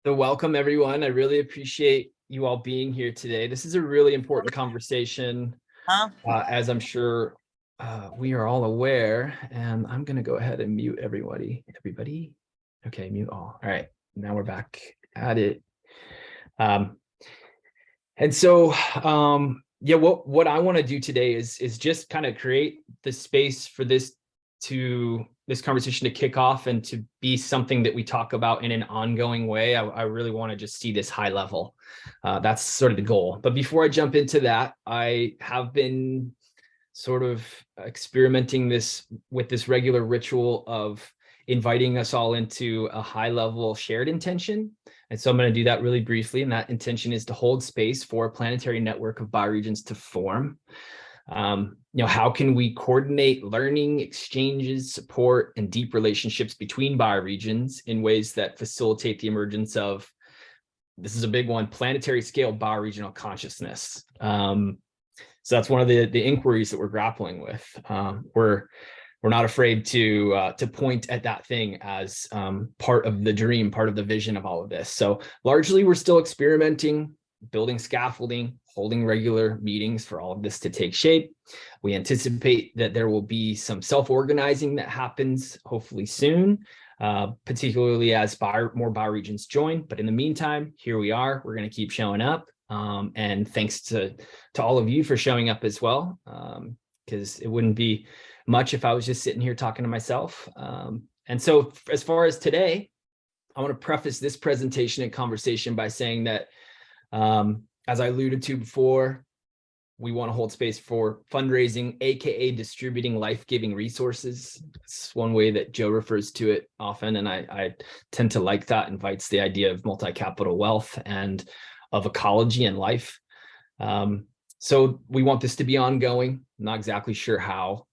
So welcome everyone. I really appreciate you all being here today. This is a really important conversation, Huh? as I'm sure we are all aware. And I'm going to go ahead and mute everybody. Okay, mute all. All right, now we're back at it. Yeah, what I want to do today is just kind of create the space for this conversation to kick off and to be something that we talk about in an ongoing way. I really want to just see this high level. That's sort of the goal. But before I jump into that, I have been sort of experimenting with this regular ritual of inviting us all into a high level shared intention. And so I'm going to do that really briefly. And that intention is to hold space for a planetary network of bioregions to form. How can we coordinate learning, exchanges, support, and deep relationships between bioregions in ways that facilitate the emergence of, this is a big one, planetary scale bioregional consciousness. So that's one of the inquiries that we're grappling with. We're not afraid to point at that thing as part of the dream, part of the vision of all of this. So largely, we're still experimenting, building scaffolding, holding regular meetings for all of this to take shape. We anticipate that there will be some self-organizing that happens hopefully soon, particularly as more bioregions join. But in the meantime, here we are. We're going to keep showing up. And thanks to all of you for showing up as well, because it wouldn't be much if I was just sitting here talking to myself. And so as far as today, I want to preface this presentation and conversation by saying that, as I alluded to before, we want to hold space for fundraising, aka distributing life-giving resources. It's one way that Joe refers to it often, and I tend to like that. Invites the idea of multi-capital wealth and of ecology and life. So we want this to be ongoing. I'm not exactly sure how.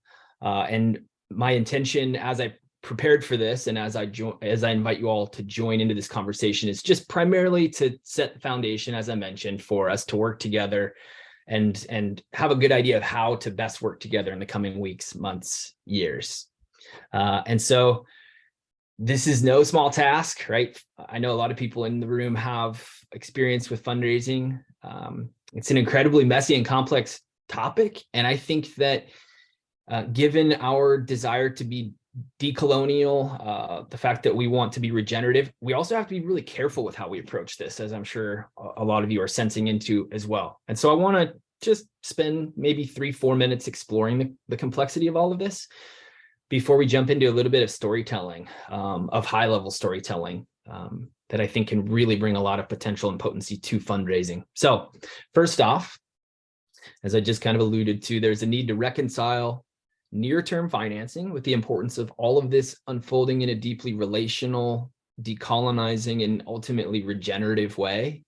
And my intention as I prepared for this and as I invite you all to join into this conversation is just primarily to set the foundation, as I mentioned, for us to work together and have a good idea of how to best work together in the coming weeks, months, years. And so this is no small task, right? I know a lot of people in the room have experience with fundraising. It's an incredibly messy and complex topic. And I think that given our desire to be decolonial, the fact that we want to be regenerative, we also have to be really careful with how we approach this, as I'm sure a lot of you are sensing into as well. And so I want to just spend maybe 3-4 minutes exploring the complexity of all of this before we jump into a little bit of storytelling, of high-level storytelling, that I think can really bring a lot of potential and potency to fundraising. So first off, as I just kind of alluded to, there's a need to reconcile near-term financing with the importance of all of this unfolding in a deeply relational, decolonizing, and ultimately regenerative way.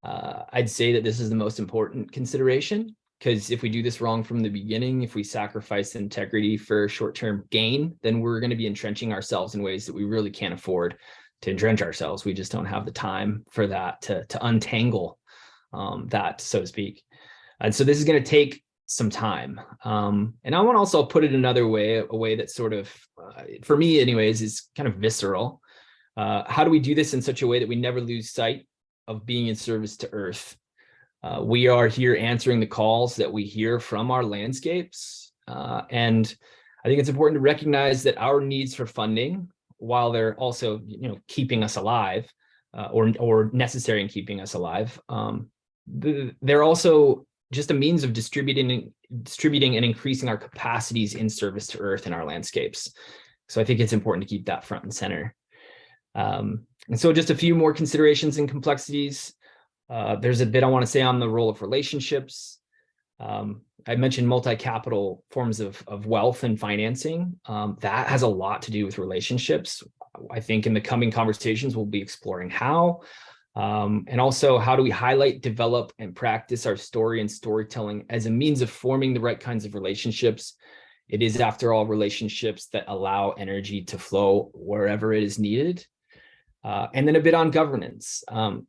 I'd say that this is the most important consideration, because if we do this wrong from the beginning, if we sacrifice integrity for short-term gain, then we're going to be entrenching ourselves in ways that we really can't afford to entrench ourselves. We just don't have the time for that to untangle that, so to speak. And so this is going to take some time. And I want to also put it another way, a way that sort of, for me anyways, is kind of visceral. How do we do this in such a way that we never lose sight of being in service to Earth? We are here answering the calls that we hear from our landscapes. And I think it's important to recognize that our needs for funding, while they're also, keeping us alive, or necessary in keeping us alive, they're also just a means of distributing and increasing our capacities in service to Earth and our landscapes. So I think it's important to keep that front and center. And so just a few more considerations and complexities. There's a bit I want to say on the role of relationships. I mentioned multi-capital forms of wealth and financing. That has a lot to do with relationships. I think in the coming conversations, we'll be exploring how. And also, how do we highlight, develop, and practice our story and storytelling as a means of forming the right kinds of relationships? It is, after all, relationships that allow energy to flow wherever it is needed. And then a bit on governance.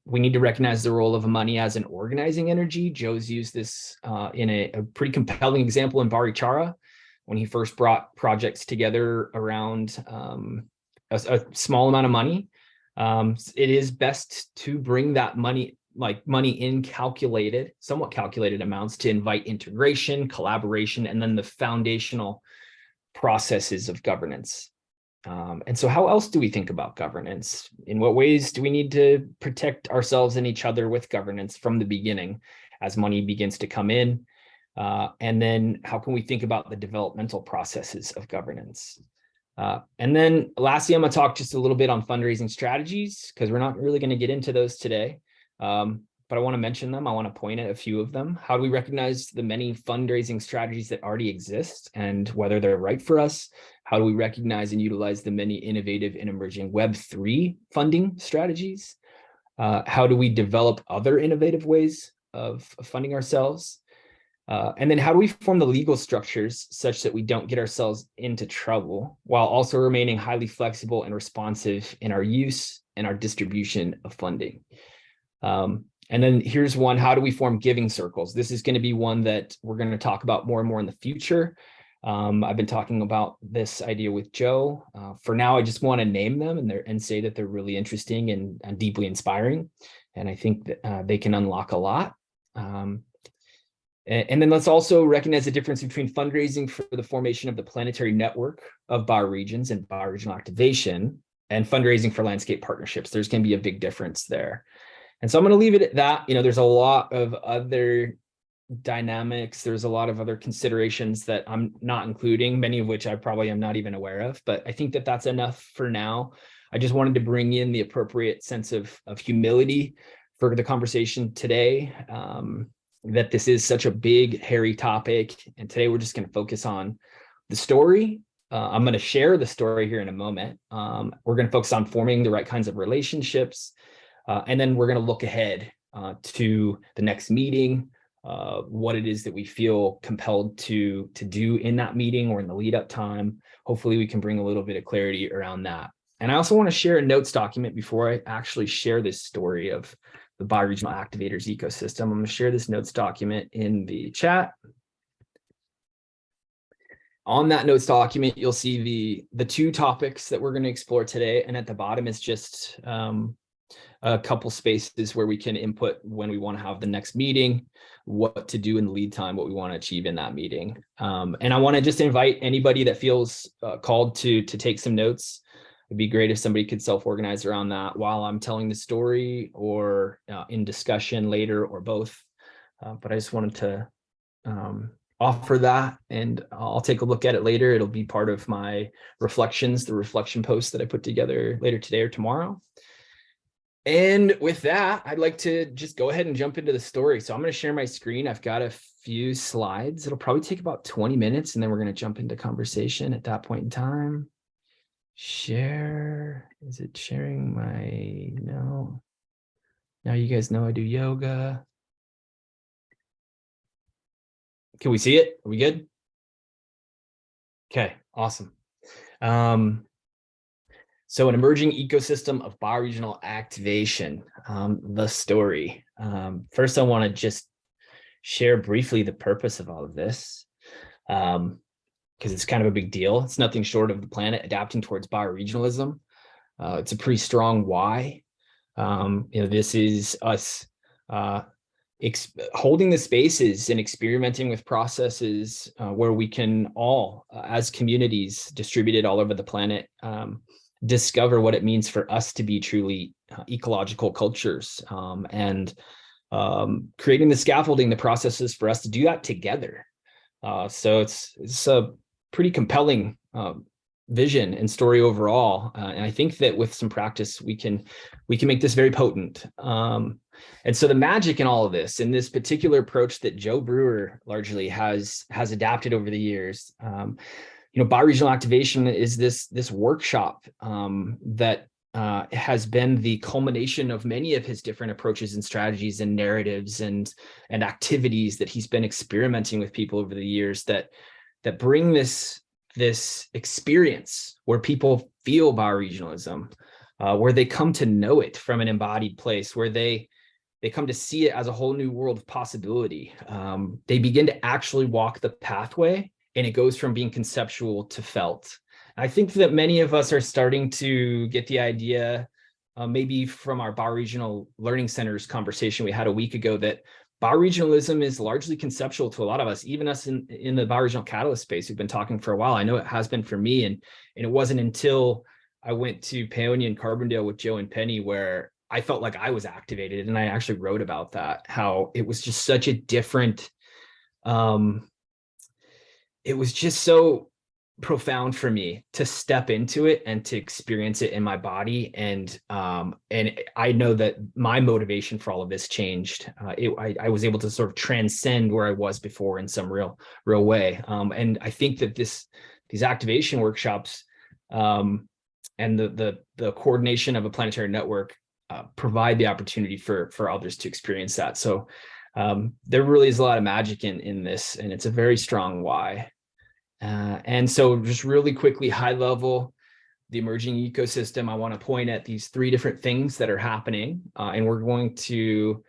We need to recognize the role of money as an organizing energy. Joe's used this in a pretty compelling example in Barichara, when he first brought projects together around a small amount of money. It is best to bring that money, like money in calculated, somewhat calculated amounts, to invite integration, collaboration, and then the foundational processes of governance. And so how else do we think about governance? In what ways do we need to protect ourselves and each other with governance from the beginning as money begins to come in? And then how can we think about the developmental processes of governance? And then lastly, I'm going to talk just a little bit on fundraising strategies, because we're not really going to get into those today. But I want to mention them. I want to point at a few of them. How do we recognize the many fundraising strategies that already exist and whether they're right for us? How do we recognize and utilize the many innovative and emerging Web3 funding strategies? How do we develop other innovative ways of funding ourselves? And then how do we form the legal structures such that we don't get ourselves into trouble while also remaining highly flexible and responsive in our use and our distribution of funding? And then here's one: how do we form giving circles? This is going to be one that we're going to talk about more and more in the future. I've been talking about this idea with Joe. For now, I just want to name them and say that they're really interesting and deeply inspiring. And I think that they can unlock a lot. And then let's also recognize the difference between fundraising for the formation of the planetary network of bioregions and bioregional activation and fundraising for landscape partnerships. There's going to be a big difference there. And so I'm going to leave it at that. There's a lot of other dynamics. There's a lot of other considerations that I'm not including, many of which I probably am not even aware of, but I think that that's enough for now. I just wanted to bring in the appropriate sense of humility for the conversation today. That this is such a big, hairy topic. And today we're just going to focus on the story. I'm going to share the story here in a moment. We're going to focus on forming the right kinds of relationships. And then we're going to look ahead to the next meeting, what it is that we feel compelled to do in that meeting or in the lead up time. Hopefully we can bring a little bit of clarity around that. And I also want to share a notes document before I actually share this story of the bioregional activators ecosystem. I'm going to share this notes document in the chat. On that notes document, you'll see the two topics that we're going to explore today. And at the bottom is just a couple spaces where we can input when we want to have the next meeting, what to do in the lead time, what we want to achieve in that meeting. And I want to just invite anybody that feels called to take some notes. It'd be great if somebody could self-organize around that while I'm telling the story or in discussion later or both. But I just wanted to offer that, and I'll take a look at it later. It'll be part of my reflections, the reflection post that I put together later today or tomorrow. And with that, I'd like to just go ahead and jump into the story. So I'm going to share my screen. I've got a few slides. It'll probably take about 20 minutes, and then we're going to jump into conversation at that point in time. Share. Is it sharing my, no. Now you guys know I do yoga. Can we see it? Are we good? Okay, awesome. So an emerging ecosystem of bioregional activation, the story. First, I want to just share briefly the purpose of all of this, because it's kind of a big deal. It's nothing short of the planet adapting towards bioregionalism. It's a pretty strong why. This is us holding the spaces and experimenting with processes where we can all, as communities distributed all over the planet, discover what it means for us to be truly ecological cultures, and creating the scaffolding, the processes for us to do that together. So it's a pretty compelling vision and story overall, and I think that with some practice we can make this very potent. And so the magic in all of this, in this particular approach that Joe Brewer largely has adapted over the years, bioregional activation is this workshop that has been the culmination of many of his different approaches and strategies and narratives and activities that he's been experimenting with people over the years that bring this experience where people feel bioregionalism, where they come to know it from an embodied place, where they come to see it as a whole new world of possibility. They begin to actually walk the pathway, and it goes from being conceptual to felt. I think that many of us are starting to get the idea maybe from our bioregional learning centers conversation we had a week ago, that bioregionalism is largely conceptual to a lot of us, even us in the bioregional catalyst space who've been talking for a while. I know it has been for me. And it wasn't until I went to Paonia and Carbondale with Joe and Penny where I felt like I was activated. And I actually wrote about that, how it was just such a different, it was just so profound for me to step into it and to experience it in my body. And I know that my motivation for all of this changed. I was able to sort of transcend where I was before in some real way. And I think that these activation workshops and the coordination of a planetary network provide the opportunity for others to experience that. So there really is a lot of magic in this, and it's a very strong why. And so just really quickly, high level, the emerging ecosystem, I want to point at these 3 different things that are happening. And we're going to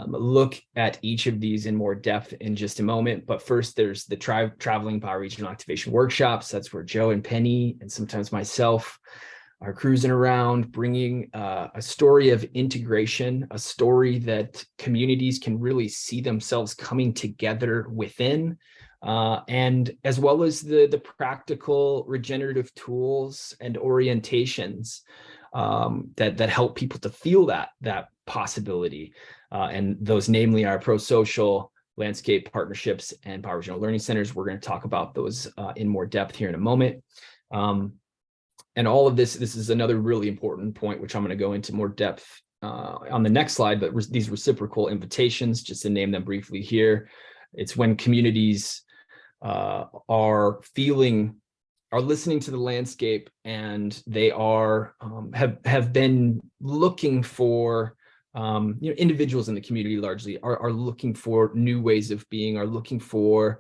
look at each of these in more depth in just a moment. But first, there's the traveling bioregional activation workshops. That's where Joe and Penny, and sometimes myself, are cruising around, bringing a story of integration, a story that communities can really see themselves coming together within. And as well as the practical regenerative tools and orientations that help people to feel that possibility. And those namely are pro-social, landscape partnerships, and bioregional learning centers. We're going to talk about those in more depth here in a moment. And all of this is another really important point, which I'm going to go into more depth on the next slide, but these reciprocal invitations, just to name them briefly here, it's when communities are listening to the landscape, and they are have been looking for individuals in the community largely are looking for new ways of being, are looking for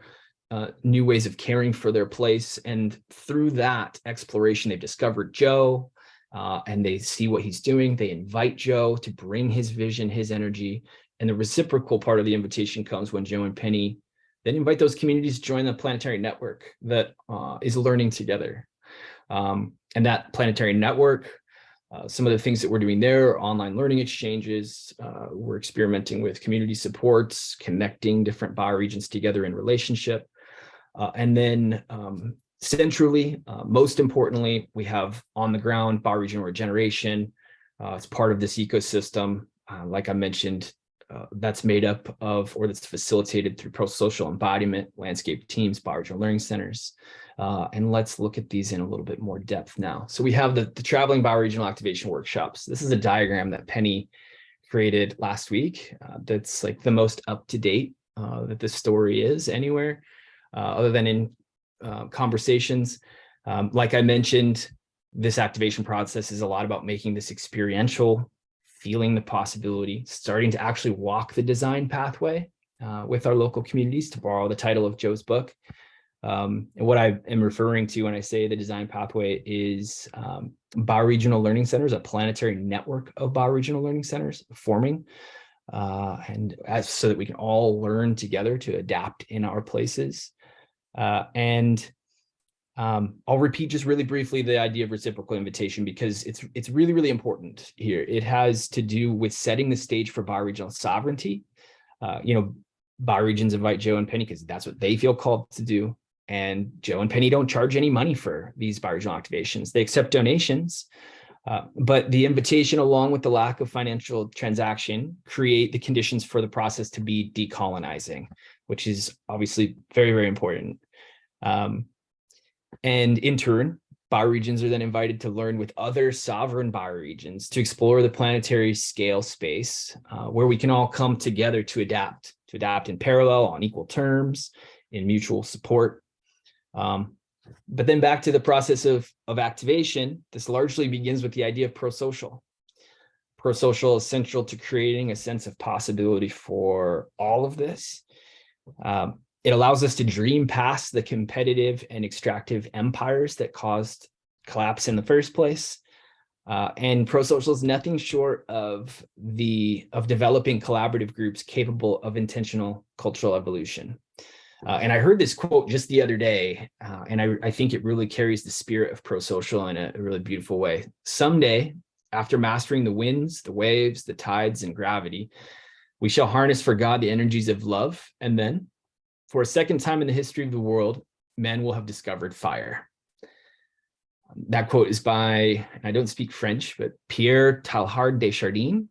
new ways of caring for their place. And through that exploration, they've discovered Joe, and they see what he's doing. They invite Joe to bring his vision, his energy. And the reciprocal part of the invitation comes when Joe and Penny then invite those communities to join the planetary network that is learning together. And that planetary network, some of the things that we're doing there are online learning exchanges. We're experimenting with community supports, connecting different bioregions together in relationship. And then centrally, most importantly, we have on the ground bioregional regeneration. It's part of this ecosystem. Like I mentioned, that's made up of, or that's facilitated through pro-social embodiment, landscape teams, bioregional learning centers. And let's look at these in a little bit more depth now. So we have the traveling bioregional activation workshops. This is a diagram that Penny created last week. That's like the most up-to-date that this story is anywhere, other than in conversations. Like I mentioned, this activation process is a lot about making this experiential, feeling the possibility, starting to actually walk the design pathway with our local communities, to borrow the title of Joe's book. And what I am referring to when I say the design pathway is bioregional learning centers, a planetary network of bioregional learning centers forming, and so that we can all learn together to adapt in our places. I'll repeat just really briefly the idea of reciprocal invitation, because it's really, really important here. It has to do with setting the stage for bioregional sovereignty. Bioregions invite Joe and Penny because that's what they feel called to do. And Joe and Penny don't charge any money for these bioregional activations. They accept donations, but the invitation, along with the lack of financial transaction, create the conditions for the process to be decolonizing, which is obviously very, very important. And in turn, bioregions are then invited to learn with other sovereign bioregions to explore the planetary scale space, where we can all come together to adapt in parallel, on equal terms, in mutual support. But then back to the process of activation, this largely begins with the idea of pro-social. Pro-social is central to creating a sense of possibility for all of this. It allows us to dream past the competitive and extractive empires that caused collapse in the first place. And pro-social is nothing short of developing collaborative groups capable of intentional cultural evolution. And I heard this quote just the other day, and I think it really carries the spirit of pro-social in a really beautiful way. Someday, After mastering the winds, the waves, the tides, and gravity, we shall harness for God the energies of love. And then, for a second time in the history of the world, men will have discovered fire. That quote is by, I don't speak French, but Pierre Teilhard de Chardin.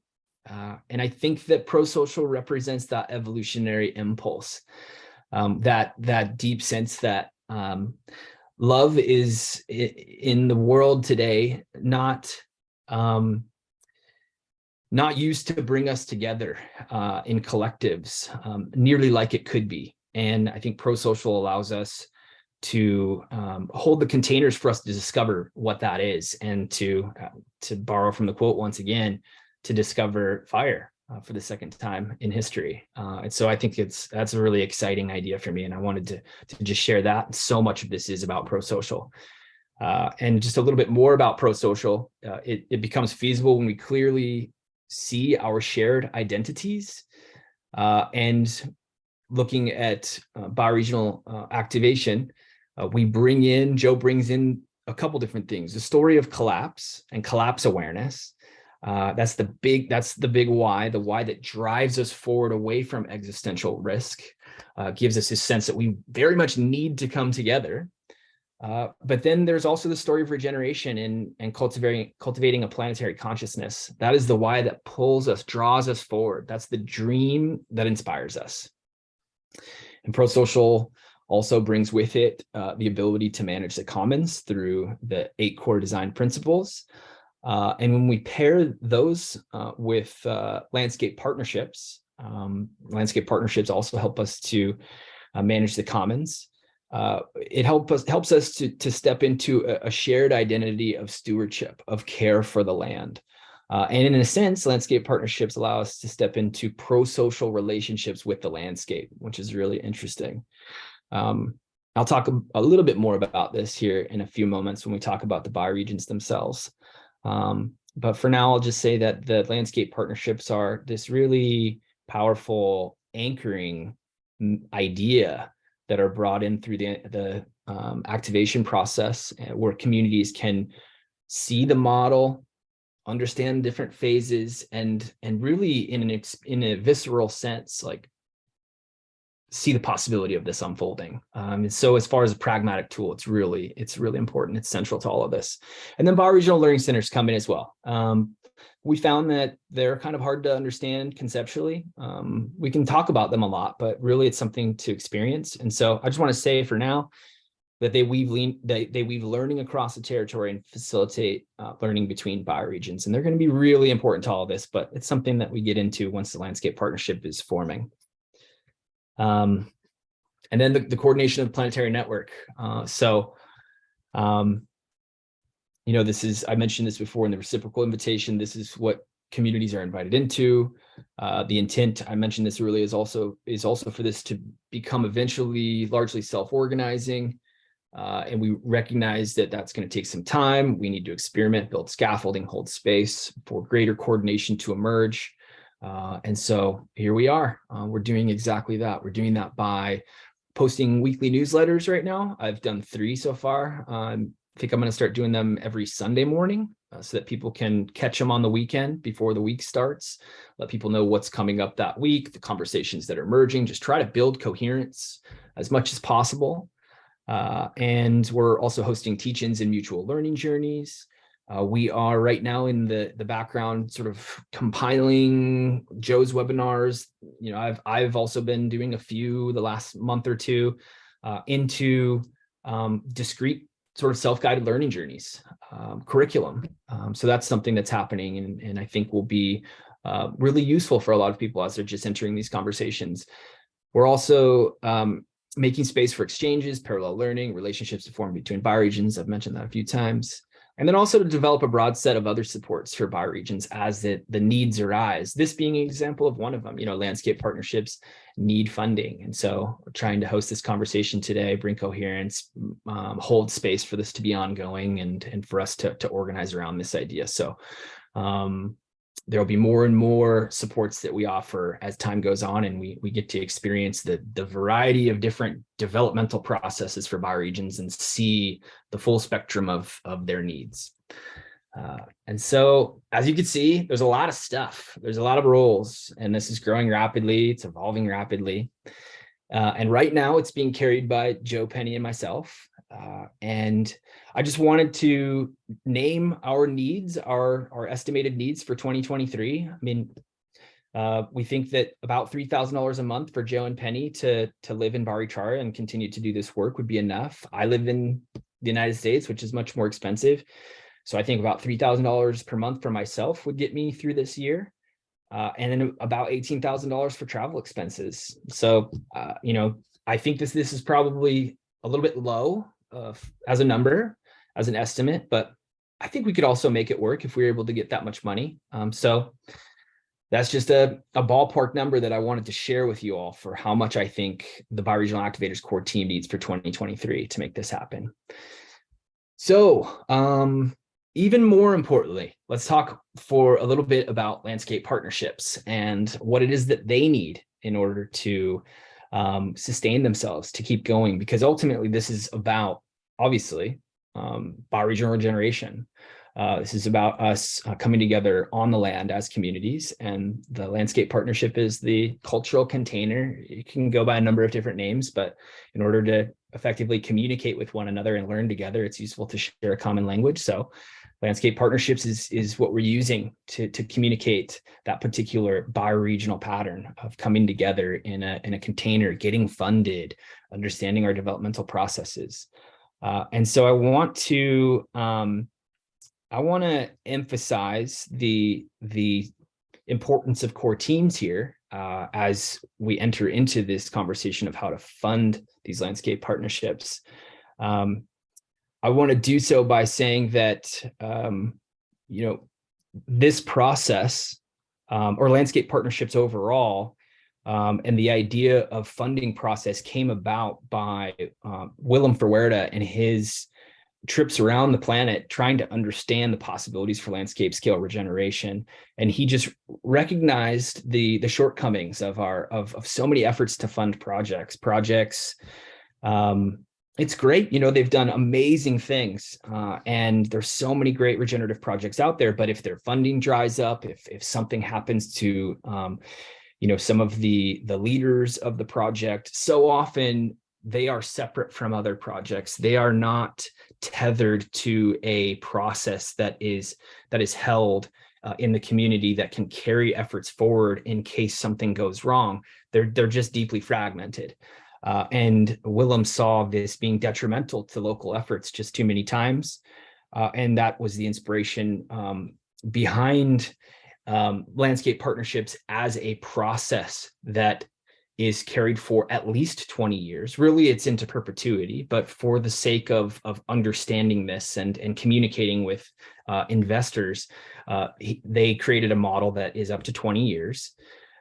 And I think that pro-social represents that evolutionary impulse, that deep sense that love is in the world today not used to bring us together in collectives nearly like it could be. And I think pro-social allows us to hold the containers for us to discover what that is, and to borrow from the quote once again, to discover fire for the second time in history. And so I think that's a really exciting idea for me, and I wanted to just share that. So much of this is about pro-social. And just a little bit more about pro-social, it becomes feasible when we clearly see our shared identities, and looking at bioregional activation, Joe brings in a couple different things: the story of collapse and collapse awareness. That's the big why, the why that drives us forward away from existential risk, gives us a sense that we very much need to come together. But then there's also the story of regeneration and cultivating a planetary consciousness. That is the why that pulls us, draws us forward. That's the dream that inspires us. And pro-social also brings with it the ability to manage the commons through the 8 core design principles. And when we pair those with landscape partnerships also help us to manage the commons. It helps us to step into a shared identity of stewardship, of care for the land. And in a sense, landscape partnerships allow us to step into pro-social relationships with the landscape, which is really interesting. I'll talk a little bit more about this here in a few moments when we talk about the bioregions themselves. But for now, I'll just say that the landscape partnerships are this really powerful anchoring idea that are brought in through the activation process, where communities can see the model, understand different phases, and really in a visceral sense, like, see the possibility of this unfolding. And so as far as a pragmatic tool, it's really important. It's central to all of this. And then bioregional learning centers come in as well. We found that they're kind of hard to understand conceptually. We can talk about them a lot, but really it's something to experience. And so I just want to say for now that they weave learning across the territory and facilitate learning between bioregions. And they're going to be really important to all of this, but it's something that we get into once the landscape partnership is forming. And then the coordination of the planetary network. I mentioned this before in the reciprocal invitation. This is what communities are invited into. The intent, I mentioned this earlier, is also for this to become eventually largely self-organizing. And we recognize that that's going to take some time. We need to experiment, build scaffolding, hold space for greater coordination to emerge. And so here we are. We're doing exactly that. We're doing that by posting weekly newsletters right now. I've done 3 so far. I think I'm going to start doing them every Sunday morning so that people can catch them on the weekend before the week starts. Let people know what's coming up that week, the conversations that are emerging. Just try to build coherence as much as possible. And we're also hosting teach-ins and mutual learning journeys. We are right now in the background sort of compiling Joe's webinars. I've also been doing a few the last month or two into discrete sort of self-guided learning journeys, curriculum. So that's something that's happening, and I think will be really useful for a lot of people as they're just entering these conversations. We're also making space for exchanges, parallel learning, relationships to form between bioregions. I've mentioned that a few times. And then also to develop a broad set of other supports for bioregions as the needs arise. This being an example of one of them. Landscape partnerships need funding. And so we're trying to host this conversation today, bring coherence, hold space for this to be ongoing, and for us to organize around this idea. So there'll be more and more supports that we offer as time goes on, and we get to experience the variety of different developmental processes for bioregions and see the full spectrum of their needs. And so, as you can see, there's a lot of stuff. There's a lot of roles, and this is growing rapidly. It's evolving rapidly. And right now, it's being carried by Joe Penny and myself. And I just wanted to name our needs, our estimated needs for 2023. I mean, we think that about $3,000 a month for Joe and Penny to live in Barichara and continue to do this work would be enough. I live in the United States, which is much more expensive. So I think about $3,000 per month for myself would get me through this year. And then about $18,000 for travel expenses. So, I think this is probably a little bit low as a number, as an estimate, but I think we could also make it work if we were able to get that much money. So that's just a ballpark number that I wanted to share with you all for how much I think the Bioregional Activators core team needs for 2023 to make this happen. So, even more importantly, let's talk for a little bit about landscape partnerships and what it is that they need in order to sustain themselves, to keep going, because ultimately this is about, obviously, bioregional regeneration. This is about us coming together on the land as communities, and the landscape partnership is the cultural container. It can go by a number of different names, but in order to effectively communicate with one another and learn together, it's useful to share a common language. So landscape partnerships is what we're using to communicate that particular bioregional pattern of coming together in a container, getting funded, understanding our developmental processes. And so I want to emphasize the importance of core teams here as we enter into this conversation of how to fund these landscape partnerships. I want to do so by saying that, this process or landscape partnerships overall, and the idea of funding process came about by Willem Verwerda and his trips around the planet trying to understand the possibilities for landscape scale regeneration. And he just recognized the shortcomings of so many efforts to fund projects. It's great, they've done amazing things, and there's so many great regenerative projects out there. But if their funding dries up, if something happens to some of the leaders of the project, so often they are separate from other projects. They are not tethered to a process that is held in the community that can carry efforts forward in case something goes wrong. They're just deeply fragmented. And Willem saw this being detrimental to local efforts just too many times. And that was the inspiration behind landscape partnerships as a process that is carried for at least 20 years. Really, it's into perpetuity, but for the sake of understanding this and communicating with investors, they created a model that is up to 20 years.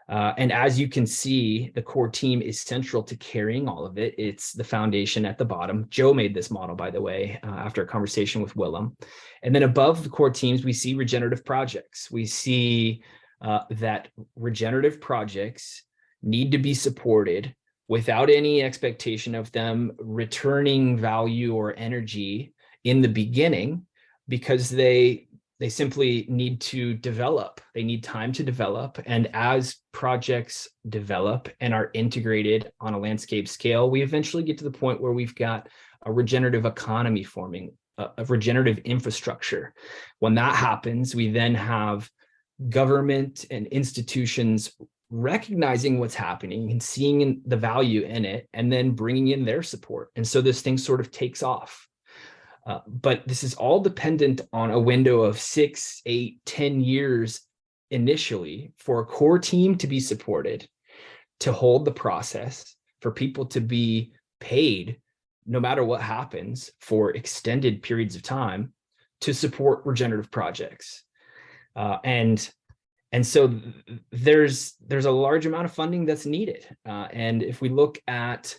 And as you can see, the core team is central to carrying all of it. It's the foundation at the bottom. Joe made this model, by the way, after a conversation with Willem. And then above the core teams, we see regenerative projects. We see that regenerative projects need to be supported without any expectation of them returning value or energy in the beginning, because they simply need to develop. They need time to develop. And as projects develop and are integrated on a landscape scale, we eventually get to the point where we've got a regenerative economy forming, a regenerative infrastructure. When that happens, we then have government and institutions recognizing what's happening and seeing the value in it, and then bringing in their support. And so this thing sort of takes off. But this is all dependent on a window of 6, 8, 10 years initially for a core team to be supported, to hold the process, for people to be paid no matter what happens for extended periods of time to support regenerative projects. And so there's a large amount of funding that's needed. And if we look at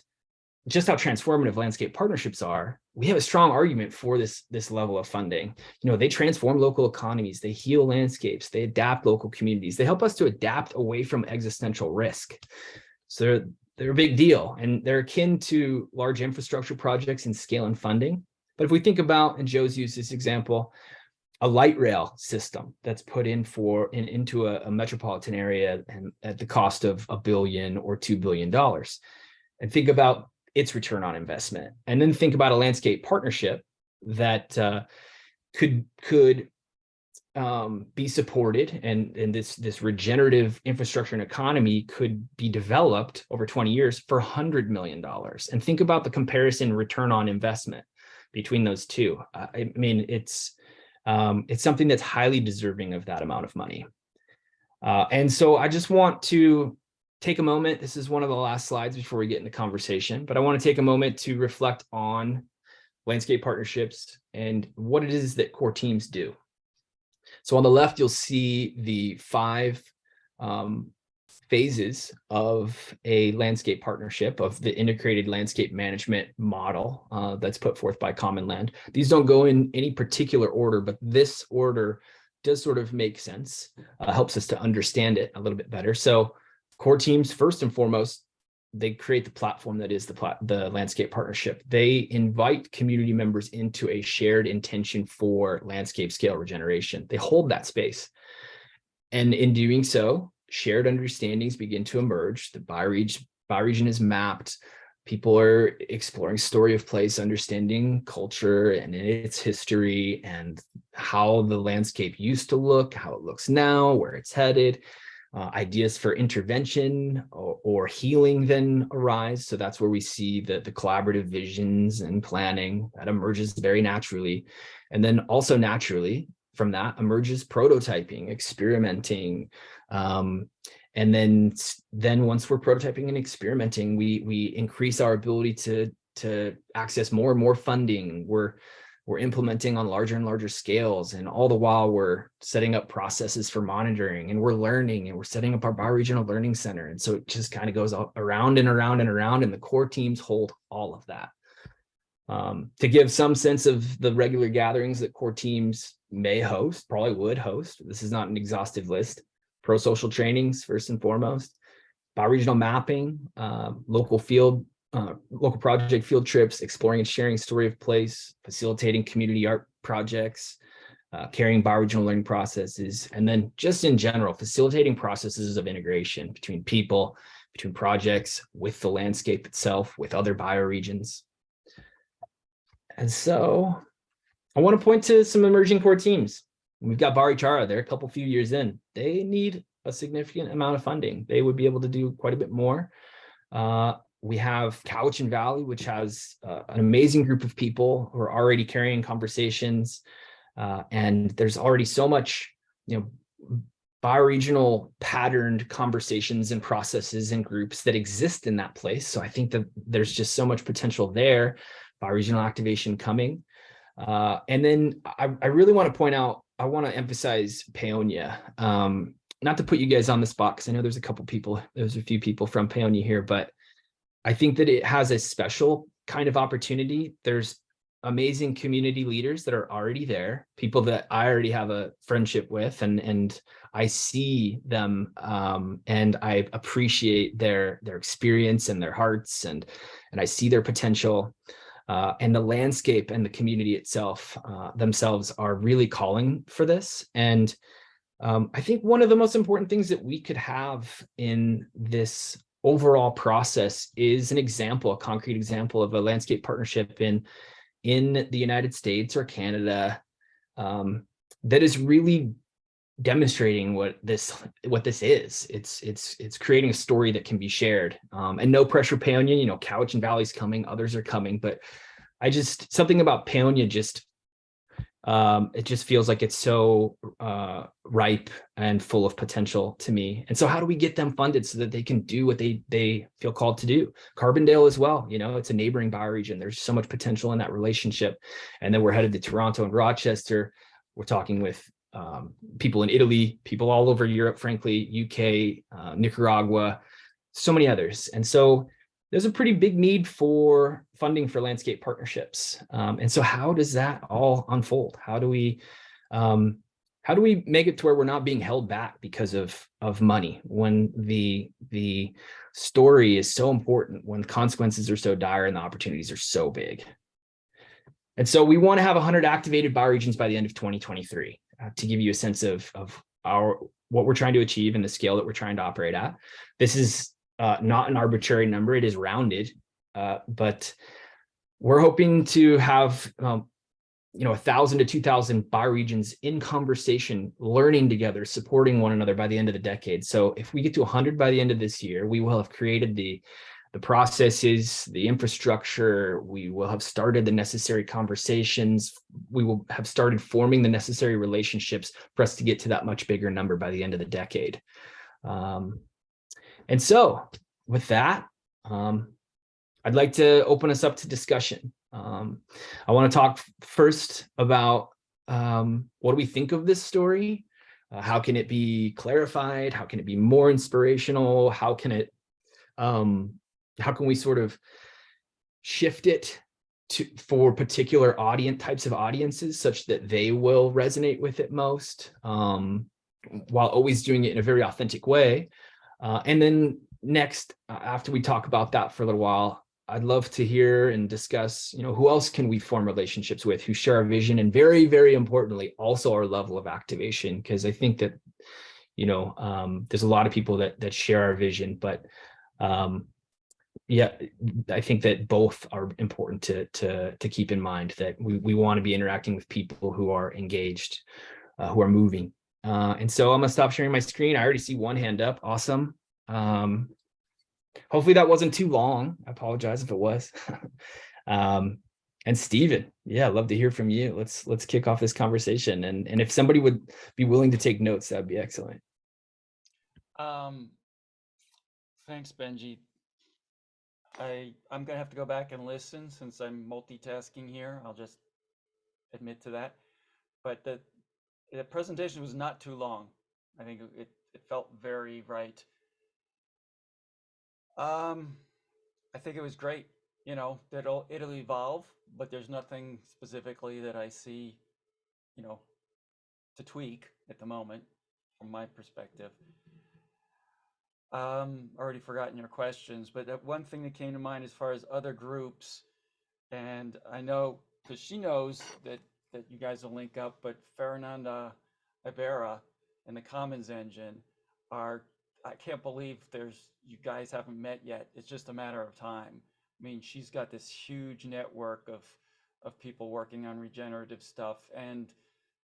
just how transformative landscape partnerships are, we have a strong argument for this level of funding. They transform local economies, they heal landscapes, they adapt local communities, they help us to adapt away from existential risk. So they're a big deal, and they're akin to large infrastructure projects in scale and funding. But if we think about, and Joe's used this example, a light rail system that's put into a metropolitan area and at the cost of $1 billion or $2 billion, and think about its return on investment. And then think about a landscape partnership that could be supported, and this regenerative infrastructure and economy could be developed over 20 years for $100 million. And think about the comparison return on investment between those two. I mean, it's something that's highly deserving of that amount of money. And so I just want to take a moment. This is one of the last slides before we get into conversation, but I want to take a moment to reflect on landscape partnerships and what it is that core teams do. So on the left, you'll see the 5 phases of a landscape partnership, of the integrated landscape management model that's put forth by Common Land. These don't go in any particular order, but this order does sort of make sense, helps us to understand it a little bit better. So core teams, first and foremost, they create the platform that is the landscape partnership. They invite community members into a shared intention for landscape scale regeneration. They hold that space. And in doing so, shared understandings begin to emerge. The bioregion is mapped. People are exploring story of place, understanding culture and its history, and how the landscape used to look, how it looks now, where it's headed. Ideas for intervention or healing then arise. So that's where we see the collaborative visions and planning that emerges very naturally. And then also naturally from that emerges prototyping, experimenting. And then once we're prototyping and experimenting, we increase our ability to access more and more funding. We're implementing on larger and larger scales, and all the while we're setting up processes for monitoring, and we're learning, and we're setting up our bioregional learning center. And so it just kind of goes around and around and around, and the core teams hold all of that. To give some sense of the regular gatherings that core teams may host, probably would host, this is not an exhaustive list: pro-social trainings, first and foremost, bioregional mapping, local project field trips, exploring and sharing story of place, facilitating community art projects, carrying bioregional learning processes, and then just in general, facilitating processes of integration between people, between projects, with the landscape itself, with other bioregions. And so I want to point to some emerging core teams. We've got Barichara, they're a few years in. They need a significant amount of funding. They would be able to do quite a bit more. We have Cowichan Valley, which has an amazing group of people who are already carrying conversations. And there's already so much, bioregional patterned conversations and processes and groups that exist in that place. So I think that there's just so much potential there, bioregional activation coming. And then I really want to point out, I want to emphasize Paonia. Not to put you guys on the spot, because I know there's a few people from Paonia here, but I think that it has a special kind of opportunity. There's amazing community leaders that are already there, people that I already have a friendship with, and I see them and I appreciate their experience and their hearts, and I see their potential. And the landscape and the community itself themselves are really calling for this. And I think one of the most important things that we could have in this overall process is a concrete example of a landscape partnership in the United States or Canada that is really demonstrating what this is. It's creating a story that can be shared. And no pressure, Paonia, Cowichan Valley's coming, others are coming, but something about Paonia it just feels like it's so ripe and full of potential to me. And so how do we get them funded so that they can do what they feel called to do? Carbondale as well, it's a neighboring bioregion. There's so much potential in that relationship. And then we're headed to Toronto and Rochester. We're talking with people in Italy, people all over Europe, frankly, UK, Nicaragua, so many others. And so there's a pretty big need for funding for landscape partnerships. And so how does that all unfold? How do we make it to where we're not being held back because of money, when the story is so important, when consequences are so dire and the opportunities are so big? And so we want to have 100 activated bioregions by the end of 2023 to give you a sense of what we're trying to achieve and the scale that we're trying to operate at. This is not an arbitrary number. It is rounded, but we're hoping to have 1,000 to 2,000 bioregions in conversation, learning together, supporting one another by the end of the decade. So if we get to 100 by the end of this year, we will have created the processes, the infrastructure, we will have started the necessary conversations, we will have started forming the necessary relationships for us to get to that much bigger number by the end of the decade. And so with that, I'd like to open us up to discussion. I want to talk first about what do we think of this story? How can it be clarified? How can it be more inspirational? How can we sort of shift it for particular types of audiences such that they will resonate with it most, while always doing it in a very authentic way. And then next, after we talk about that for a little while, I'd love to hear and discuss, who else can we form relationships with who share our vision, and very, very importantly, also our level of activation. Because I think that, there's a lot of people that share our vision, but yeah, I think that both are important to keep in mind, that we want to be interacting with people who are engaged, who are moving. And so I'm gonna stop sharing my screen. I already see one hand up. Awesome. Hopefully that wasn't too long. I apologize if it was. And Stephen, yeah, I'd love to hear from you. Let's kick off this conversation. And if somebody would be willing to take notes, that'd be excellent. Thanks, Benji. I'm gonna have to go back and listen since I'm multitasking here. I'll just admit to that. But the presentation was not too long. I think it felt very right. I think it was great. That it'll evolve, but there's nothing specifically that I see, to tweak at the moment from my perspective. Already forgotten your questions, but that one thing that came to mind as far as other groups, and I know because she knows that you guys will link up, but Fernanda Ibarra and the Commons Engine are, I can't believe you guys haven't met yet. It's just a matter of time. I mean, she's got this huge network of people working on regenerative stuff and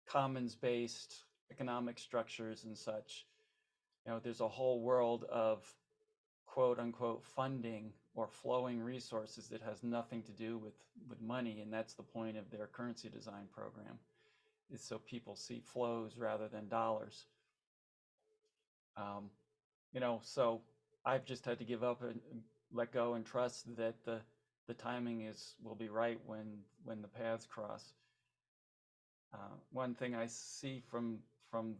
commons-based economic structures and such. There's a whole world of quote unquote funding or flowing resources that has nothing to do with money, and that's the point of their currency design program, is so people see flows rather than dollars. So I've just had to give up and let go and trust that the timing will be right when the paths cross. One thing I see from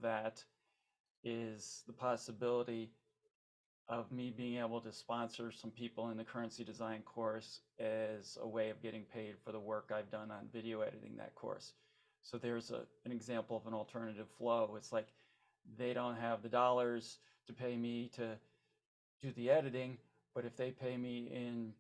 that is the possibility of me being able to sponsor some people in the currency design course as a way of getting paid for the work I've done on video editing that course. So there's an example of an alternative flow. It's like they don't have the dollars to pay me to do the editing, but if they pay me in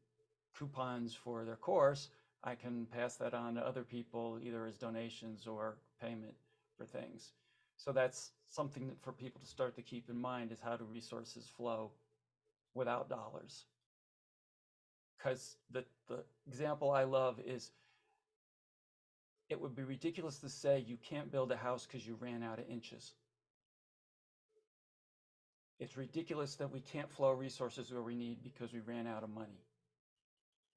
coupons for their course, I can pass that on to other people either as donations or payment for things. So that's something that for people to start to keep in mind, is how do resources flow without dollars? Because the example I love is, it would be ridiculous to say you can't build a house because you ran out of inches. It's ridiculous that we can't flow resources where we need because we ran out of money.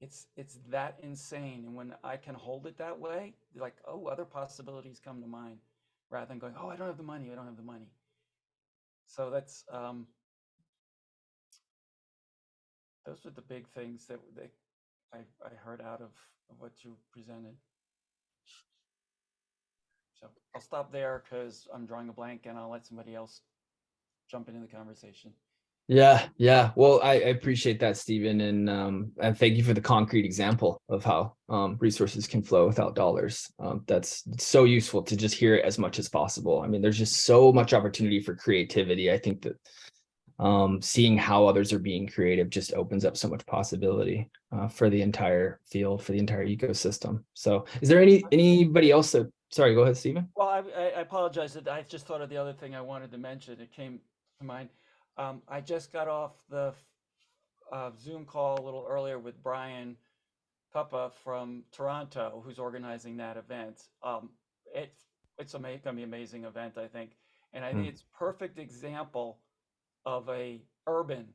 It's that insane. And when I can hold it that way, like, oh, other possibilities come to mind, rather than going, oh, I don't have the money, I don't have the money. So that's those are the big things that I heard out of what you presented. So I'll stop there because I'm drawing a blank, and I'll let somebody else jump into the conversation. Yeah. Well, I appreciate that, Stephen, and thank you for the concrete example of how resources can flow without dollars. That's so useful to just hear it as much as possible. I mean, there's just so much opportunity for creativity. I think that seeing how others are being creative just opens up so much possibility for the entire field, for the entire ecosystem. So is there anybody else that, sorry, go ahead, Stephen. Well, I apologize that I just thought of the other thing I wanted to mention. It came to mind. I just got off the Zoom call a little earlier with Brian Puppa from Toronto, who's organizing that event. It, it's going to be an amazing event, I think. And I think it's perfect example of a urban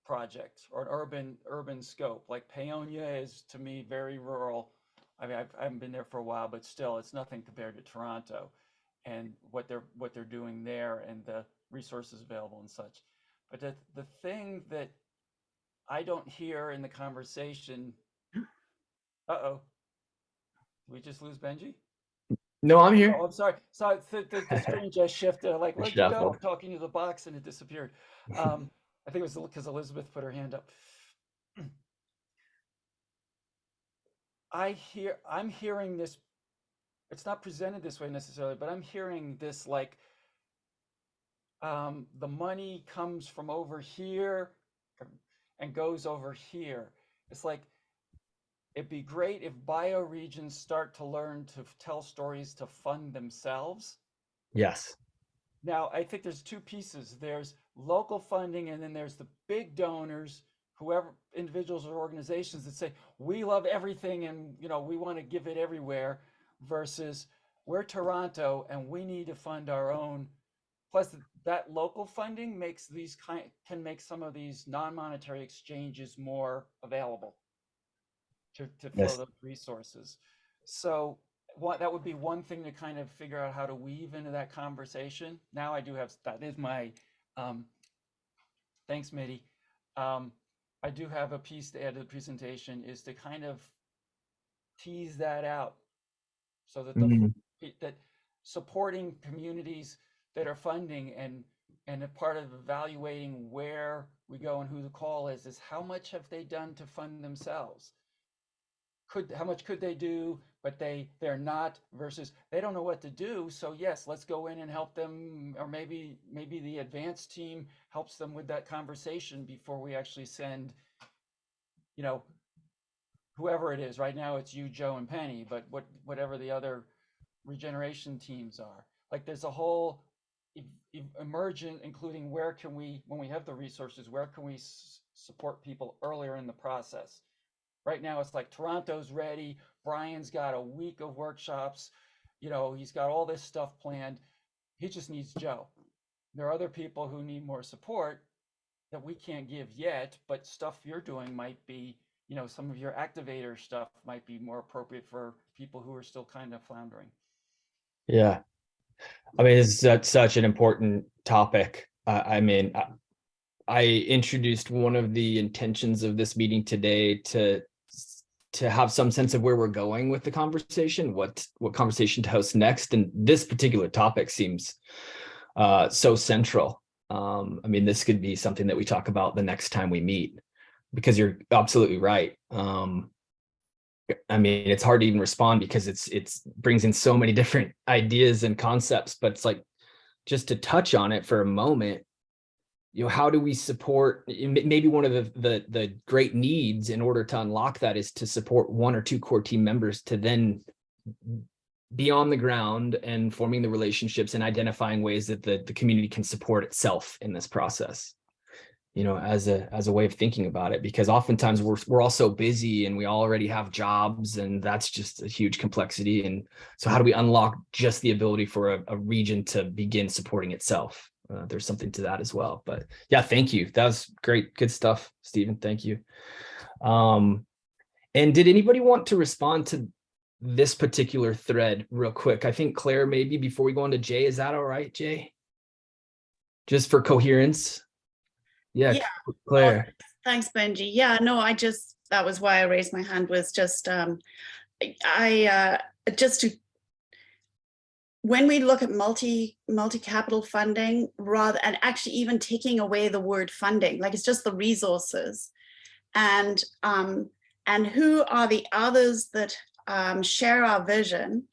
project or an urban scope. Like Paonia is to me very rural. I mean, I haven't been there for a while, but still, it's nothing compared to Toronto and what they're doing there and the resources available and such. But the thing that I don't hear in the conversation, uh-oh, did we just lose Benji? No, I'm Oh, here. I'm sorry. Sorry, the screen just shifted. Like, where'd you go? Shuffle. I'm talking to the box and it disappeared. I think it was because Elizabeth put her hand up. I'm hearing this, it's not presented this way necessarily, but I'm hearing this like the money comes from over here and goes over here. It's like it'd be great if bioregions start to learn to tell stories to fund themselves. Yes. Now, I think there's two pieces. There's local funding, and then there's the big donors, whoever individuals or organizations that say, we love everything and we want to give it everywhere, versus we're Toronto and we need to fund our own. Plus, that local funding makes can make some of these non-monetary exchanges more available to flow Yes. those resources. So that would be one thing to kind of figure out how to weave into that conversation. Now I do have, that is my, thanks, Mitty. I do have a piece to add to the presentation, is to kind of tease that out so that Mhm. that supporting communities that are funding and a part of evaluating where we go and who the call is how much have they done to fund themselves? How much could they do, but they're not, versus they don't know what to do. So yes, let's go in and help them, or maybe the advanced team helps them with that conversation before we actually send, you know, whoever it is. Right now it's you, Joe, and Penny, but whatever the other regeneration teams are. Like there's a whole emergent, including where can we, when we have the resources, where can we support people earlier in the process? Right now, it's like Toronto's ready. Brian's got a week of workshops. He's got all this stuff planned. He just needs Joe. There are other people who need more support that we can't give yet, but stuff you're doing might be, some of your activator stuff might be more appropriate for people who are still kind of floundering. Yeah. I mean, it's such an important topic. I mean, I introduced one of the intentions of this meeting today to have some sense of where we're going with the conversation, what conversation to host next. And this particular topic seems so central. I mean, this could be something that we talk about the next time we meet, because you're absolutely right. I mean, it's hard to even respond because it's brings in so many different ideas and concepts, but it's like, just to touch on it for a moment, how do we support, maybe one of the great needs in order to unlock that is to support one or two core team members to then be on the ground and forming the relationships and identifying ways that the community can support itself in this process, as a way of thinking about it, because oftentimes we're all so busy and we already have jobs, and that's just a huge complexity. And so how do we unlock just the ability for a region to begin supporting itself? There's something to that as well. But yeah, thank you. That was great. Good stuff, Stephen. Thank you. And did anybody want to respond to this particular thread real quick? I think Claire, maybe before we go on to Jay, is that all right, Jay? Just for coherence. Yeah, Claire. Thanks, Benji. Yeah, no, that was why I raised my hand, was just, when we look at multi-capital funding, and actually even taking away the word funding, like it's just the resources, and who are the others that share our vision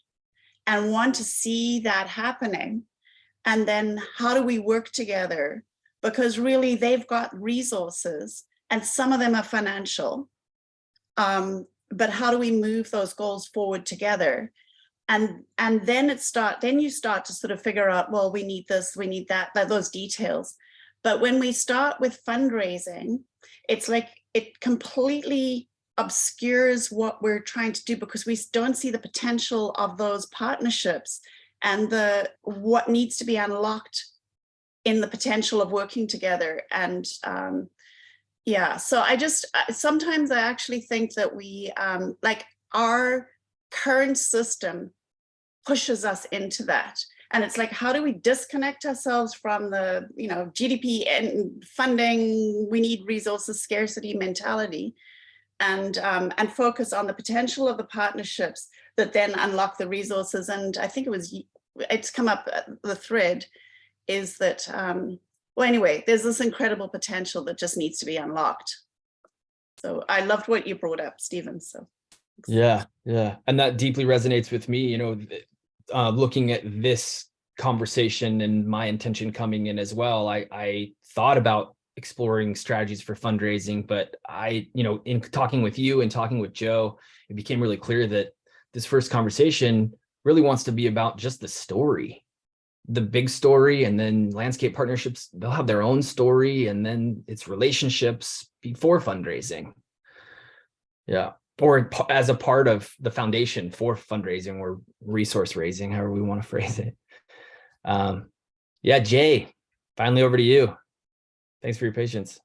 and want to see that happening, and then how do we work together, because really they've got resources and some of them are financial. But how do we move those goals forward together? And then you start to sort of figure out, well, we need this, we need that, those details. But when we start with fundraising, it's like it completely obscures what we're trying to do, because we don't see the potential of those partnerships and what needs to be unlocked in the potential of working together. And yeah, so sometimes I actually think that we, like, our current system pushes us into that. And it's like, how do we disconnect ourselves from the, GDP and funding, we need resources, scarcity mentality, and focus on the potential of the partnerships that then unlock the resources. And I think it's come up, the thread is that, well, anyway, there's this incredible potential that just needs to be unlocked. So I loved what you brought up, Stephen. So yeah, and that deeply resonates with me. Looking at this conversation and my intention coming in as well, I thought about exploring strategies for fundraising, but in talking with you and talking with Joe, it became really clear that this first conversation really wants to be about just the story, the big story, and then landscape partnerships, they'll have their own story, and then it's relationships before fundraising. Yeah. Or as a part of the foundation for fundraising or resource raising, however we want to phrase it. Yeah, Jay, finally over to you. Thanks for your patience.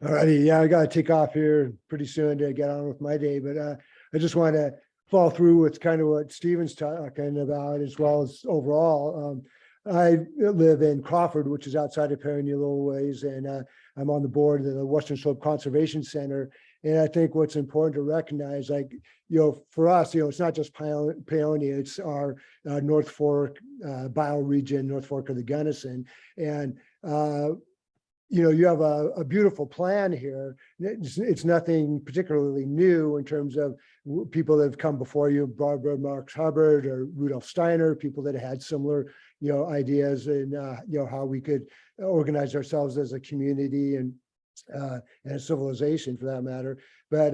All righty. Yeah, I got to take off here pretty soon to get on with my day, but I just want to follow through with kind of what Stephen's talking about, as well as overall. I live in Crawford, which is outside of Perry, a little ways, and I'm on the board of the Western Slope Conservation Center. And I think what's important to recognize, for us, it's not just Paonia, it's our North Fork bioregion, North Fork of the Gunnison. And, you have a beautiful plan here. It's nothing particularly new in terms of people that have come before you, Barbara Marx Hubbard or Rudolf Steiner, people that had similar, ideas and, how we could organize ourselves as a community and a civilization for that matter. But,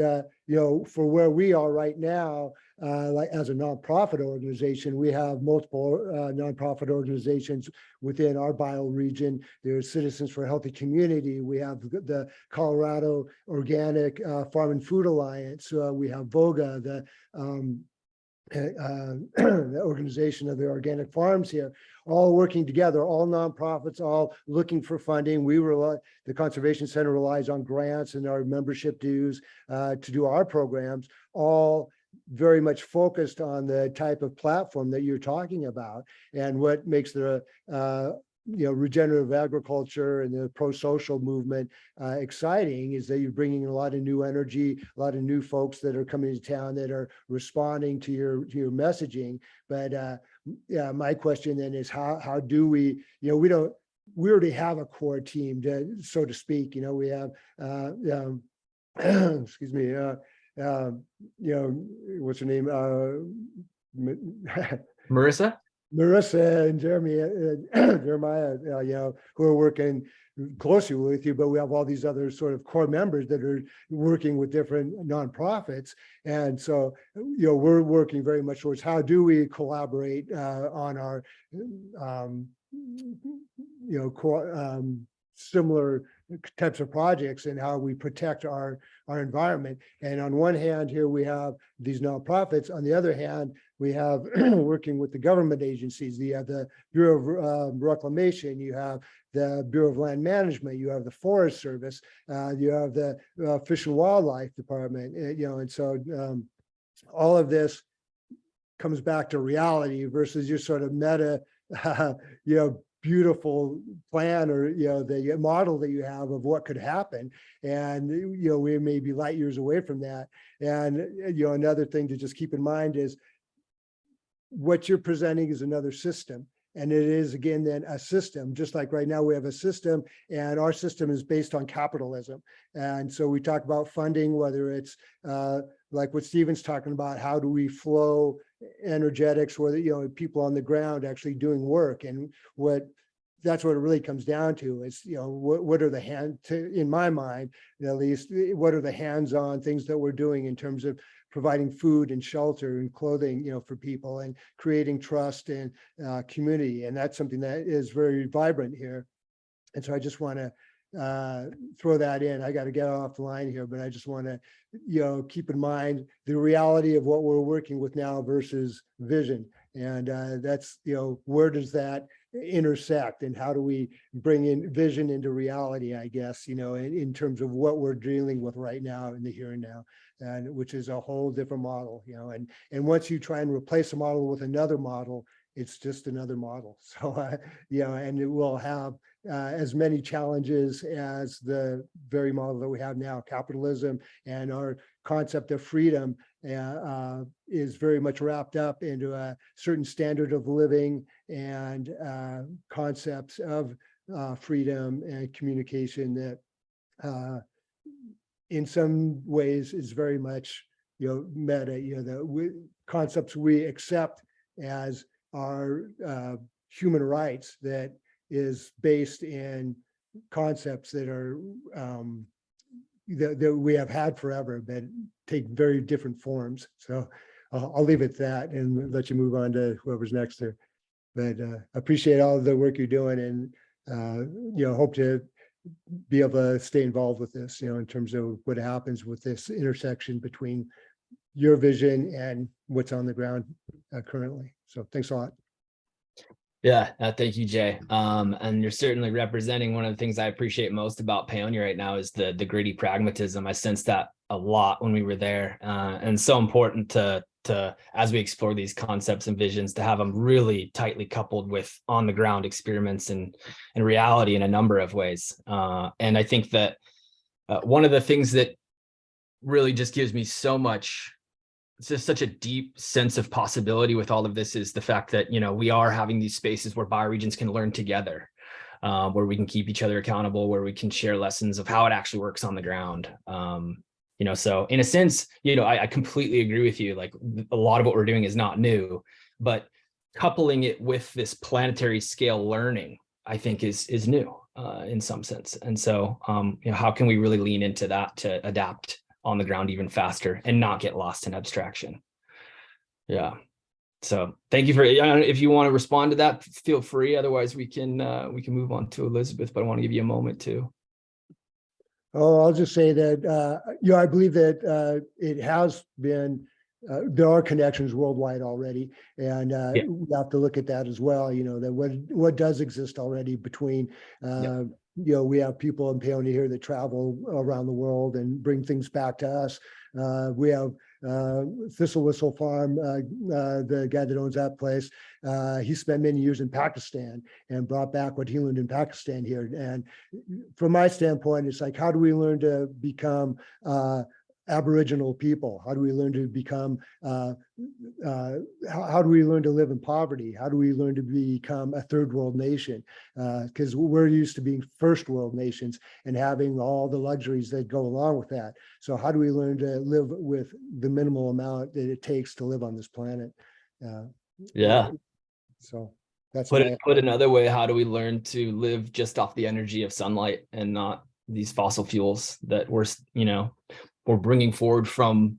for where we are right now, like as a nonprofit organization, we have multiple nonprofit organizations within our bioregion. There's Citizens for a Healthy Community. We have the Colorado Organic Farm and Food Alliance. We have VOGA, the organization of the organic farms here, all working together, all nonprofits, all looking for funding. The Conservation Center relies on grants and our membership dues to do our programs, all very much focused on the type of platform that you're talking about. And what makes the regenerative agriculture and the pro-social movement exciting is that you're bringing a lot of new energy, a lot of new folks that are coming to town that are responding to your messaging. But yeah, my question then is how do we, we already have a core team, so to speak. We have excuse me, what's her name? Marissa and Jeremiah, who are working closely with you, but we have all these other sort of core members that are working with different nonprofits. And so, we're working very much towards how do we collaborate on our, similar types of projects and how we protect our environment. And on one hand, here we have these nonprofits. On the other hand, we have working with the government agencies. You have the Bureau of Reclamation, you have the Bureau of Land Management, you have the Forest Service, you have the Fish and Wildlife Department, and so all of this comes back to reality versus your sort of meta, beautiful plan or the model that you have of what could happen, and we may be light years away from that. And another thing to just keep in mind is what you're presenting is another system, and it is again then a system, just like right now we have a system, and our system is based on capitalism. And so we talk about funding, whether it's like what Stephen's talking about, how do we flow energetics, whether people on the ground actually doing work. And what that's what it really comes down to is, what are the in my mind, at least, what are the hands-on things that we're doing in terms of providing food and shelter and clothing, for people, and creating trust and community. And that's something that is very vibrant here. And so I just want to throw that in. I got to get off the line here, but I just want to, keep in mind the reality of what we're working with now versus vision. And that's, where does that intersect, and how do we bring in vision into reality, I guess, in terms of what we're dealing with right now in the here and now, and which is a whole different model, and once you try and replace a model with another model, it's just another model. So, and it will have as many challenges as the very model that we have now. Capitalism and our concept of freedom is very much wrapped up into a certain standard of living and concepts of freedom and communication that in some ways is very much, meta, the concepts we accept as our human rights, that is based in concepts that are that we have had forever, but take very different forms. So I'll leave it at that and let you move on to whoever's next there. But appreciate all of the work you're doing, and hope to be able to stay involved with this, in terms of what happens with this intersection between your vision and what's on the ground currently. So thanks a lot. Yeah, thank you, Jay. And you're certainly representing one of the things I appreciate most about Paonia right now is the gritty pragmatism. I sensed that a lot when we were there, and so important to as we explore these concepts and visions, to have them really tightly coupled with on the ground experiments and reality in a number of ways. And I think that one of the things that really just gives me so much, it's just such a deep sense of possibility with all of this, is the fact that, we are having these spaces where bioregions can learn together, where we can keep each other accountable, where we can share lessons of how it actually works on the ground. So in a sense, I completely agree with you. Like, a lot of what we're doing is not new, but coupling it with this planetary scale learning, I think is new in some sense. And so, how can we really lean into that to adapt on the ground even faster and not get lost in abstraction? Yeah. So thank you for, if you want to respond to that, feel free. Otherwise we can move on to Elizabeth, but I want to give you a moment too. Oh, I'll just say that, I believe that it has been, there are connections worldwide already, and Yeah. we have to look at that as well, that what does exist already between, we have people in Paonia here that travel around the world and bring things back to us. We have Thistle Whistle Farm, the guy that owns that place, he spent many years in Pakistan and brought back what he learned in Pakistan here. And from my standpoint, it's like, how do we learn to become Aboriginal people? How do we learn to become, how do we learn to live in poverty? How do we learn to become a third world nation? Because we're used to being first world nations and having all the luxuries that go along with that. So how do we learn to live with the minimal amount that it takes to live on this planet? Yeah. So that's put another way, how do we learn to live just off the energy of sunlight and not these fossil fuels that we're bringing forward from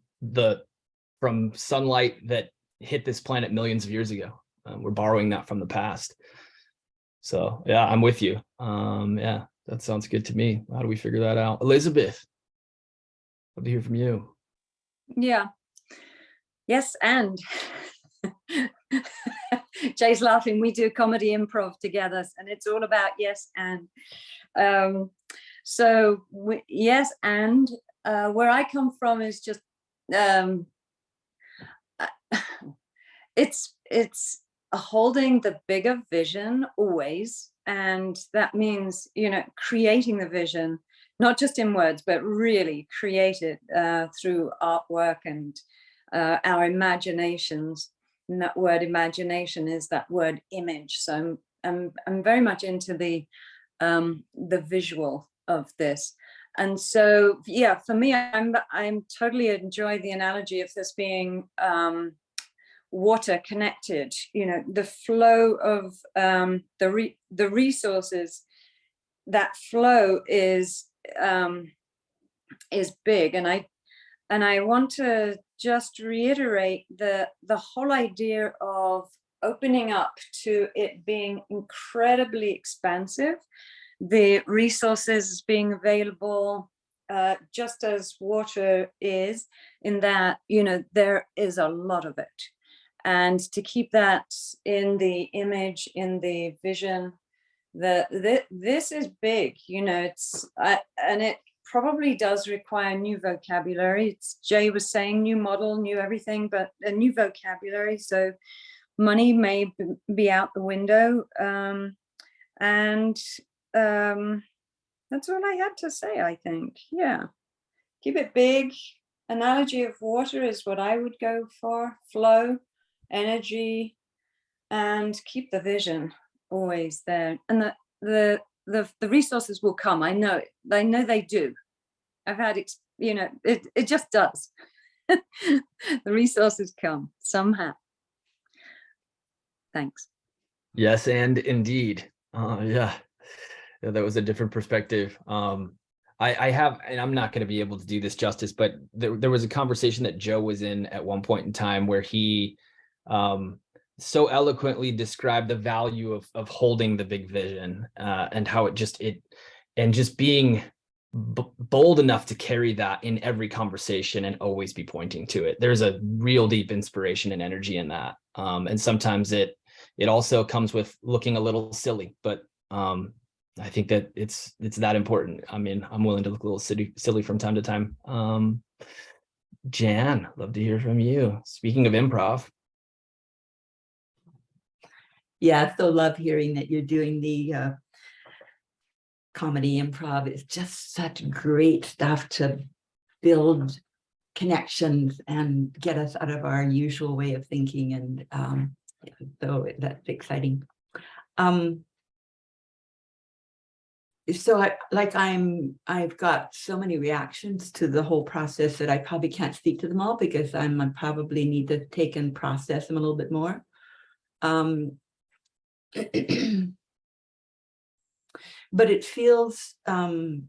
sunlight that hit this planet millions of years ago. We're borrowing that from the past. So yeah, I'm with you. Yeah, that sounds good to me. How do we figure that out? Elizabeth, love to hear from you. Yeah. Yes, and Jay's laughing. We do comedy improv together, and it's all about yes and. Yes, and where I come from is just it's holding the bigger vision always, and that means creating the vision, not just in words, but really create it through artwork and our imaginations. And that word imagination is that word image. So I'm very much into the visual of this. And so, yeah, for me, I'm totally enjoy the analogy of this being water connected, you know, the flow of the resources, that flow is big. And I want to just reiterate the whole idea of opening up to it being incredibly expansive, the resources being available, just as water is, in that, you know, there is a lot of it. And to keep that in the image, in the vision, this is big, you know, and it probably does require new vocabulary. Jay was saying new model, new everything, but a new vocabulary. So money may be out the window. That's all I had to say, I think. Yeah. Keep it big. Analogy of water is what I would go for. Flow, energy, and keep the vision always there. And the resources will come. I know they do. I've had, you know, it just does. The resources come somehow. Thanks. Yes, and indeed. Yeah, that was a different perspective. I have, and I'm not going to be able to do this justice, but there was a conversation that Joe was in at one point in time where he so eloquently described the value of holding the big vision, and how just being bold enough to carry that in every conversation and always be pointing to it. There's a real deep inspiration and energy in that. And sometimes it also comes with looking a little silly, but I think that it's that important. I mean, I'm willing to look a little silly from time to time. Jan, love to hear from you. Speaking of improv. Yeah, so love hearing that you're doing the comedy improv. It's just such great stuff to build connections and get us out of our usual way of thinking. And so that's exciting. So I've got so many reactions to the whole process that I probably can't speak to them all, because I probably need to take and process them a little bit more. But it feels, I mean,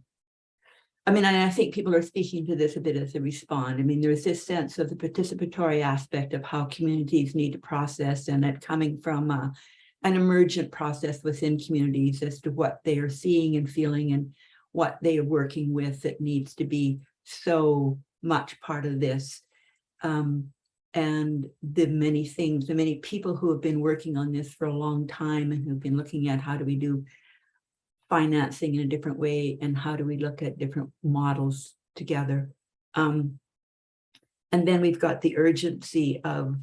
and I think people are speaking to this a bit as they respond. I mean, there's this sense of the participatory aspect of how communities need to process, and it coming from an emergent process within communities as to what they are seeing and feeling and what they are working with that needs to be so much part of this. And the many things, the many people who have been working on this for a long time and who've been looking at how do we do financing in a different way and how do we look at different models together. And then we've got the urgency of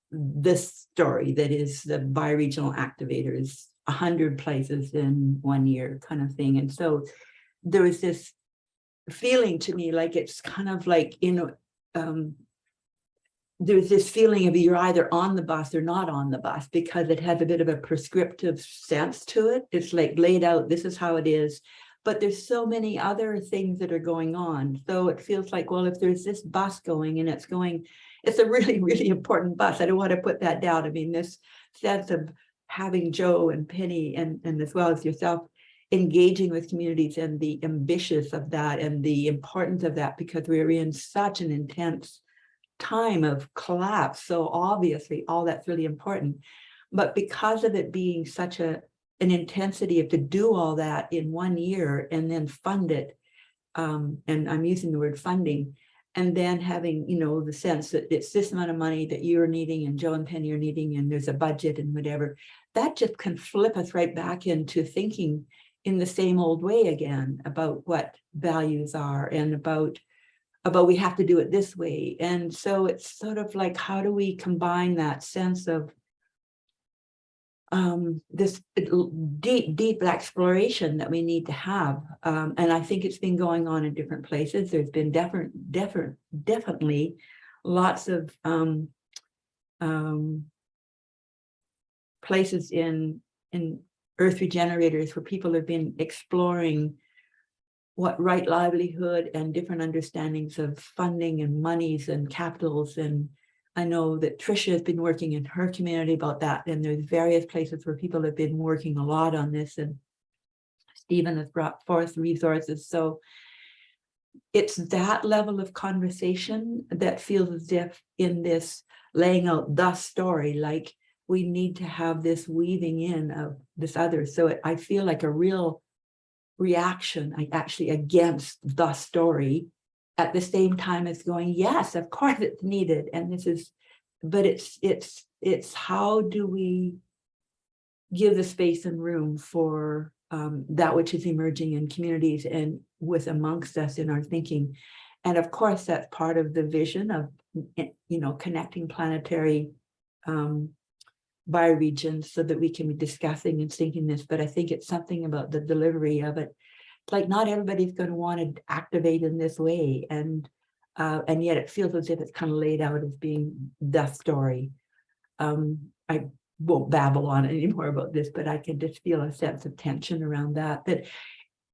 this story that is the bioregional activators, 100 places in 1 year kind of thing. And so there was this feeling to me like it's kind of like, you know, there's this feeling of you're either on the bus or not on the bus, because it has a bit of a prescriptive sense to it. It's like laid out, this is how it is, but there's so many other things that are going on. So it feels like, well, if there's this bus going and it's a really, really important bus. I don't want to put that down. I mean, this sense of having Joe and Penny and as well as yourself engaging with communities and the ambitious of that and the importance of that, because we're in such an intense time of collapse. So obviously all that's really important, but because of it being such an intensity of to do all that in 1 year and then fund it, and I'm using the word funding, and then having, you know, the sense that it's this amount of money that you're needing and Joe and Penny are needing, and there's a budget and whatever, that just can flip us right back into thinking in the same old way again about what values are and about we have to do it this way. And so it's sort of like, how do we combine that sense of this deep exploration that we need to have? And I think it's been going on in different places. There's been definitely lots of places in Earth Regenerators where people have been exploring what right livelihood and different understandings of funding and monies and capitals and I know that Tricia has been working in her community about that, and there's various places where people have been working a lot on this, and Stephen has brought forth resources. So it's that level of conversation that feels as if in this laying out the story, like we need to have this weaving in of this other. So I feel like a real reaction actually against the story at the same time as going, yes, of course it's needed. And this is, but it's how do we give the space and room for that which is emerging in communities and with amongst us in our thinking. And of course, that's part of the vision of, connecting planetary bioregions so that we can be discussing and thinking this. But I think it's something about the delivery of it. Like not everybody's going to want to activate in this way. And yet it feels as if it's kind of laid out as being the story. I won't babble on anymore about this, but I can just feel a sense of tension around that. That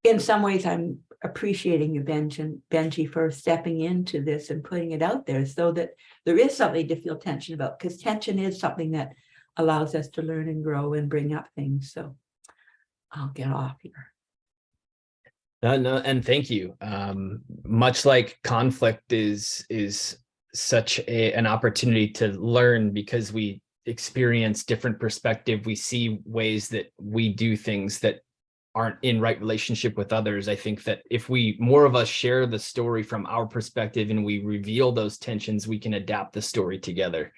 in some ways I'm appreciating you, Benji, for stepping into this and putting it out there so that there is something to feel tension about, because tension is something that allows us to learn and grow and bring up things. So I'll get off here. No, and thank you. Much like conflict is such an opportunity to learn because we experience different perspective. We see ways that we do things that aren't in right relationship with others. I think that if more of us share the story from our perspective and we reveal those tensions, we can adapt the story together.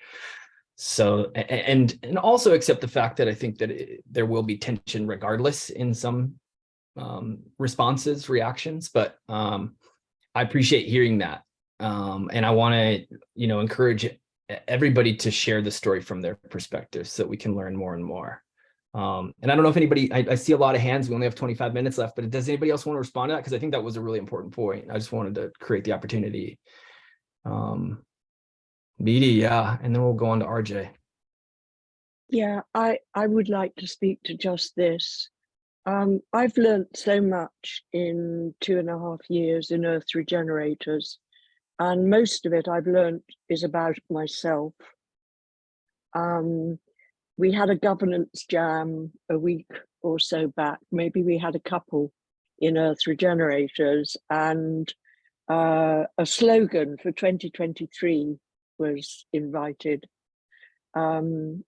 So, and also accept the fact that I think that there will be tension regardless in some reactions, but I appreciate hearing that. And I want to, encourage everybody to share the story from their perspective so that we can learn more and more. And I don't know if anybody, I see a lot of hands. We only have 25 minutes left, but does anybody else want to respond to that? Because I think that was a really important point. I just wanted to create the opportunity. Meaty, yeah, and then we'll go on to RJ. Yeah, I would like to speak to just this. I've learned so much in 2.5 years in Earth Regenerators, and most of it I've learned is about myself. We had a governance jam a week or so back, maybe we had a couple in Earth Regenerators, and a slogan for 2023 was invited. And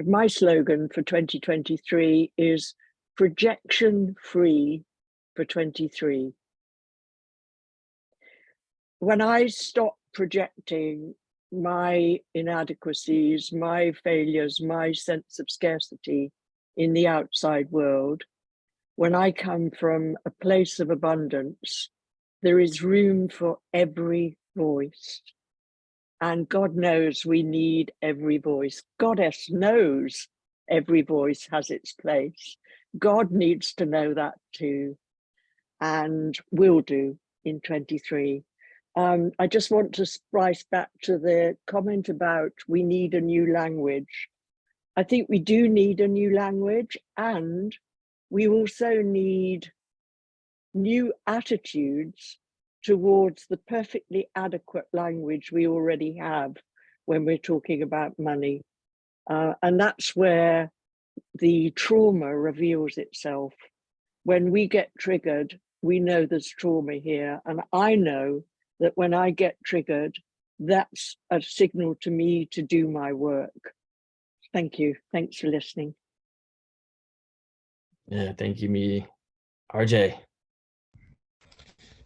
my slogan for 2023 is projection free for 23. When I stop projecting my inadequacies, my failures, my sense of scarcity in the outside world, when I come from a place of abundance, there is room for every voice. And God knows we need every voice. Goddess knows every voice has its place. God needs to know that too, and will do in 23. I just want to splice back to the comment about we need a new language. I think we do need a new language, and we also need new attitudes towards the perfectly adequate language we already have when we're talking about money. And that's where the trauma reveals itself. When we get triggered, we know there's trauma here. And I know that when I get triggered, that's a signal to me to do my work. Thank you. Thanks for listening. Yeah, thank you, Meaty. RJ.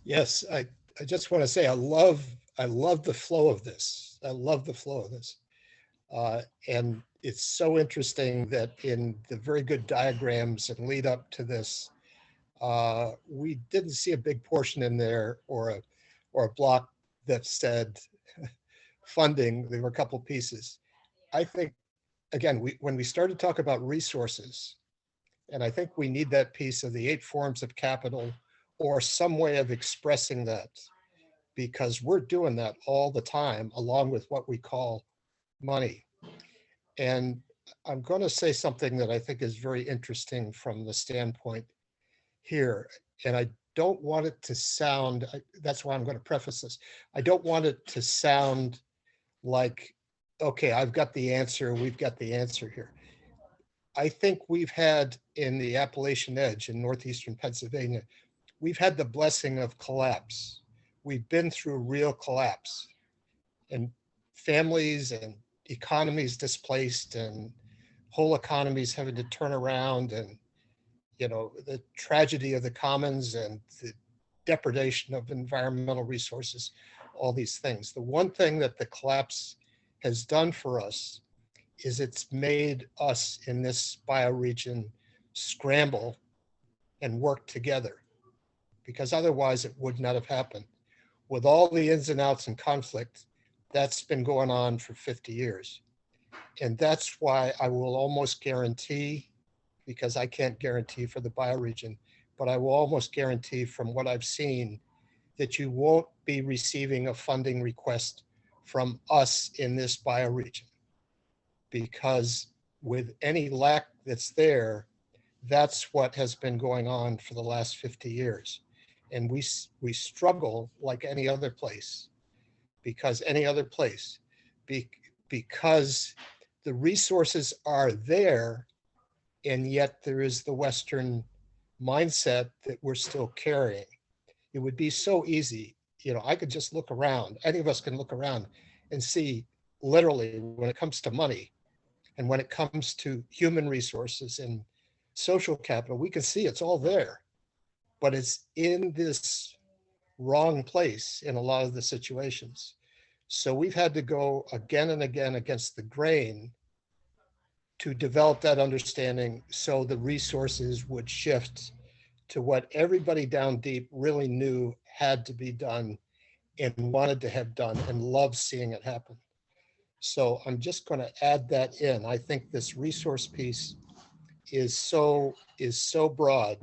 Yes, I just want to say I love the flow of this. I love the flow of this. And it's so interesting that in the very good diagrams that lead up to this, we didn't see a big portion in there or a block that said funding. There were a couple pieces. I think, again, when we started to talk about resources, and I think we need that piece of the 8 forms of capital or some way of expressing that, because we're doing that all the time, along with what we call money. And I'm going to say something that I think is very interesting from the standpoint here. And I don't want it to sound, that's why I'm going to preface this. I don't want it to sound like okay, I've got the answer, we've got the answer here. I think we've had in the Appalachian Edge in northeastern Pennsylvania, we've had the blessing of collapse. We've been through real collapse, and families and economies displaced, and whole economies having to turn around, and the tragedy of the commons and the depredation of environmental resources, all these things. The one thing that the collapse has done for us is it's made us in this bioregion scramble and work together, because otherwise it would not have happened. With all the ins and outs and conflict, that's been going on for 50 years. And that's why I will almost guarantee, because I can't guarantee for the bioregion, but I will almost guarantee from what I've seen that you won't be receiving a funding request from us in this bioregion. Because with any lack that's there, that's what has been going on for the last 50 years. And we struggle like any other place, because because the resources are there, and yet there is the Western mindset that we're still carrying. It would be so easy, I could just look around, any of us can look around and see, literally, when it comes to money and when it comes to human resources and social capital, we can see it's all there, but it's in this wrong place in a lot of the situations. So we've had to go again and again against the grain to develop that understanding, so the resources would shift to what everybody down deep really knew had to be done and wanted to have done and loved seeing it happen. So I'm just going to add that in. I think this resource piece is so broad,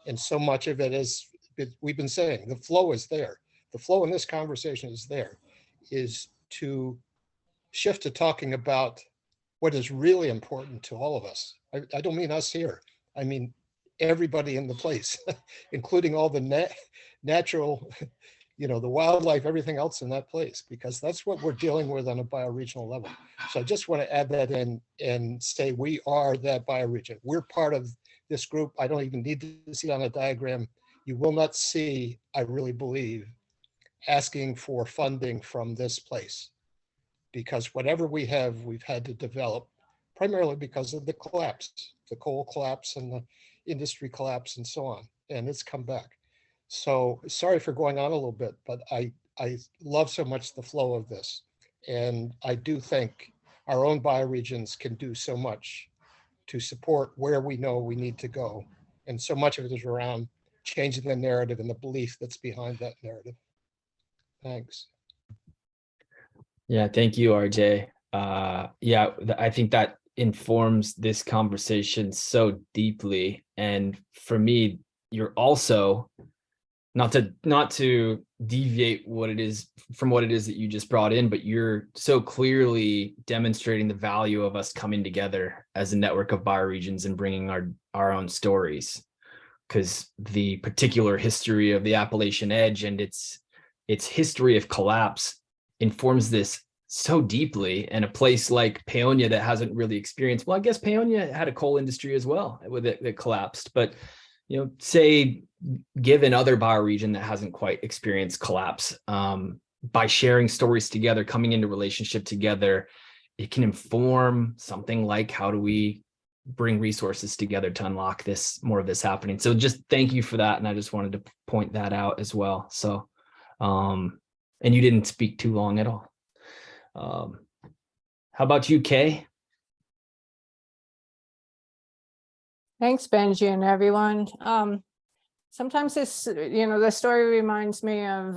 and so much of it is, we've been saying, the flow is there. The flow in this conversation is there, is to shift to talking about what is really important to all of us. I don't mean us here. I mean everybody in the place, including all the natural, the wildlife, everything else in that place, because that's what we're dealing with on a bioregional level. So I just want to add that in and say we are that bioregion. We're part of this group. I don't even need to see it on a diagram. You will not see, I really believe, asking for funding from this place, because whatever we have, we've had to develop primarily because of the collapse, the coal collapse and the industry collapse and so on, and it's come back. So sorry for going on a little bit, but I love so much the flow of this. And I do think our own bioregions can do so much to support where we know we need to go. And so much of it is around changing the narrative and the belief that's behind that narrative. Thanks. Yeah, thank you, RJ. Yeah, I think that informs this conversation so deeply. And for me, you're also, not to deviate what it is that you just brought in, but you're so clearly demonstrating the value of us coming together as a network of bioregions and bringing our own stories, because the particular history of the Appalachian Edge and its history of collapse informs this so deeply. And a place like Paonia that hasn't really experienced, well, I guess Paonia had a coal industry as well with it that collapsed, but say given other bioregion that hasn't quite experienced collapse, by sharing stories together, coming into relationship together, it can inform something like, how do we bring resources together to unlock more of this happening? So just thank you for that. And I just wanted to point that out as well. So, and you didn't speak too long at all. How about you, Kay? Thanks, Benji, and everyone. Sometimes this, the story reminds me of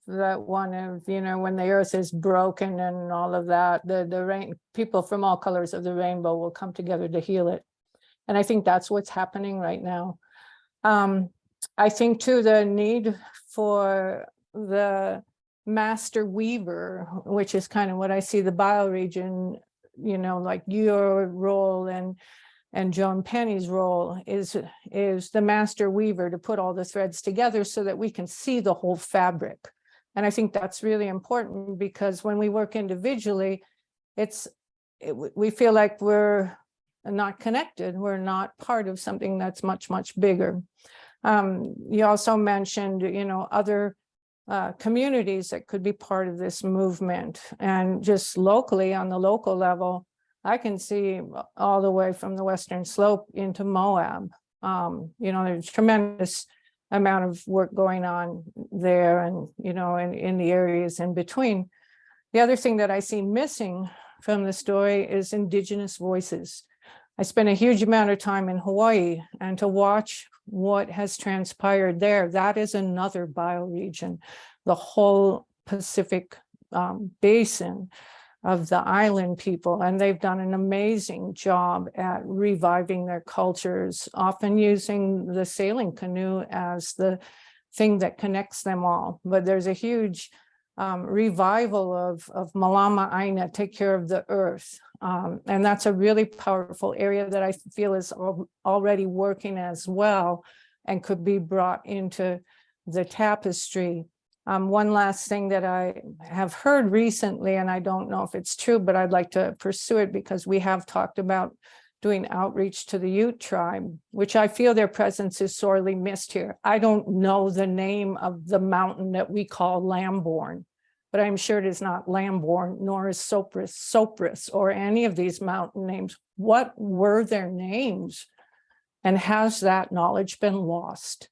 that one of, when the earth is broken and all of that, the people from all colors of the rainbow will come together to heal it. And I think that's what's happening right now. I think too, the need for the master weaver, which is kind of what I see the bioregion, like your role and Joan Penny's role is the master weaver, to put all the threads together so that we can see the whole fabric. And I think that's really important, because when we work individually, we feel like we're not connected. We're not part of something that's much, much bigger. You also mentioned, other communities that could be part of this movement, and just locally, on the local level, I can see all the way from the Western Slope into Moab. There's tremendous amount of work going on there, and in the areas in between. The other thing that I see missing from the story is Indigenous voices. I spent a huge amount of time in Hawaii, and to watch what has transpired there, that is another bioregion. The whole Pacific basin of the island people, and they've done an amazing job at reviving their cultures, often using the sailing canoe as the thing that connects them all. But there's a huge revival of Malama Aina, take care of the earth. And that's a really powerful area that I feel is already working as well and could be brought into the tapestry. One last thing that I have heard recently, and I don't know if it's true, but I'd like to pursue it because we have talked about doing outreach to the Ute tribe, which I feel their presence is sorely missed here. I don't know the name of the mountain that we call Lamborn, but I'm sure it is not Lamborn, nor is Sopris, or any of these mountain names. What were their names? And has that knowledge been lost?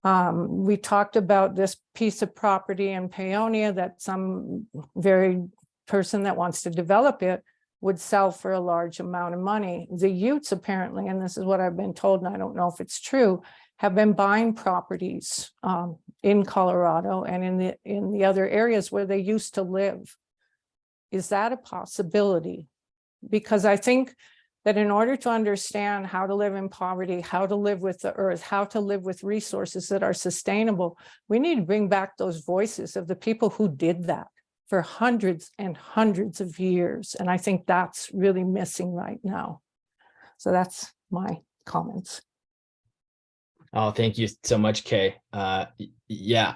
We talked about this piece of property in Paonia that some very person that wants to develop it would sell for a large amount of money. The Utes apparently, and this is what I've been told, and I don't know if it's true, have been buying properties in Colorado and in the other areas where they used to live. Is that a possibility? Because I think that in order to understand how to live in poverty, how to live with the earth, how to live with resources that are sustainable, we need to bring back those voices of the people who did that for hundreds and hundreds of years. And I think that's really missing right now. So that's my comments. Oh, thank you so much, Kay. Yeah,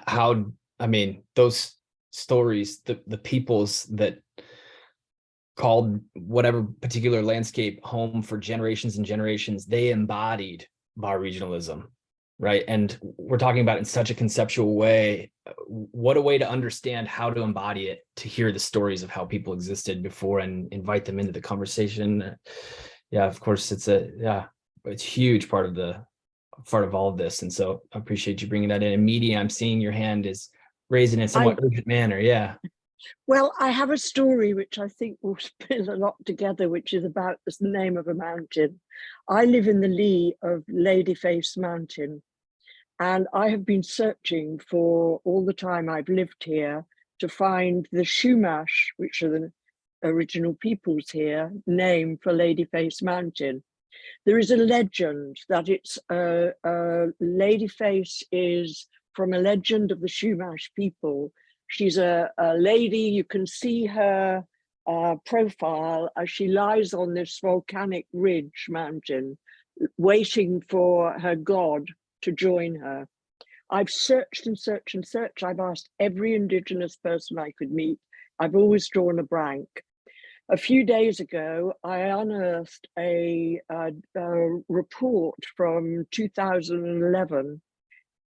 those stories, the peoples that called whatever particular landscape home for generations and generations, they embodied bioregionalism, right? And we're talking about it in such a conceptual way. What a way to understand how to embody it, to hear the stories of how people existed before and invite them into the conversation. Yeah, of course, it's a huge part of all of this. And so I appreciate you bringing that in. And Media, I'm seeing your hand is raised in a somewhat urgent manner. Yeah. Well, I have a story which I think will spin a lot together, which is about the name of a mountain. I live in the lee of Ladyface Mountain, and I have been searching for all the time I've lived here to find the Chumash, which are the original peoples here, name for Ladyface Mountain. There is a legend that it's Ladyface is from a legend of the Chumash people. She's a lady, you can see her profile as she lies on this volcanic ridge mountain, waiting for her god to join her. I've searched and searched and searched. I've asked every Indigenous person I could meet. I've always drawn a blank. A few days ago, I unearthed a report from 2011,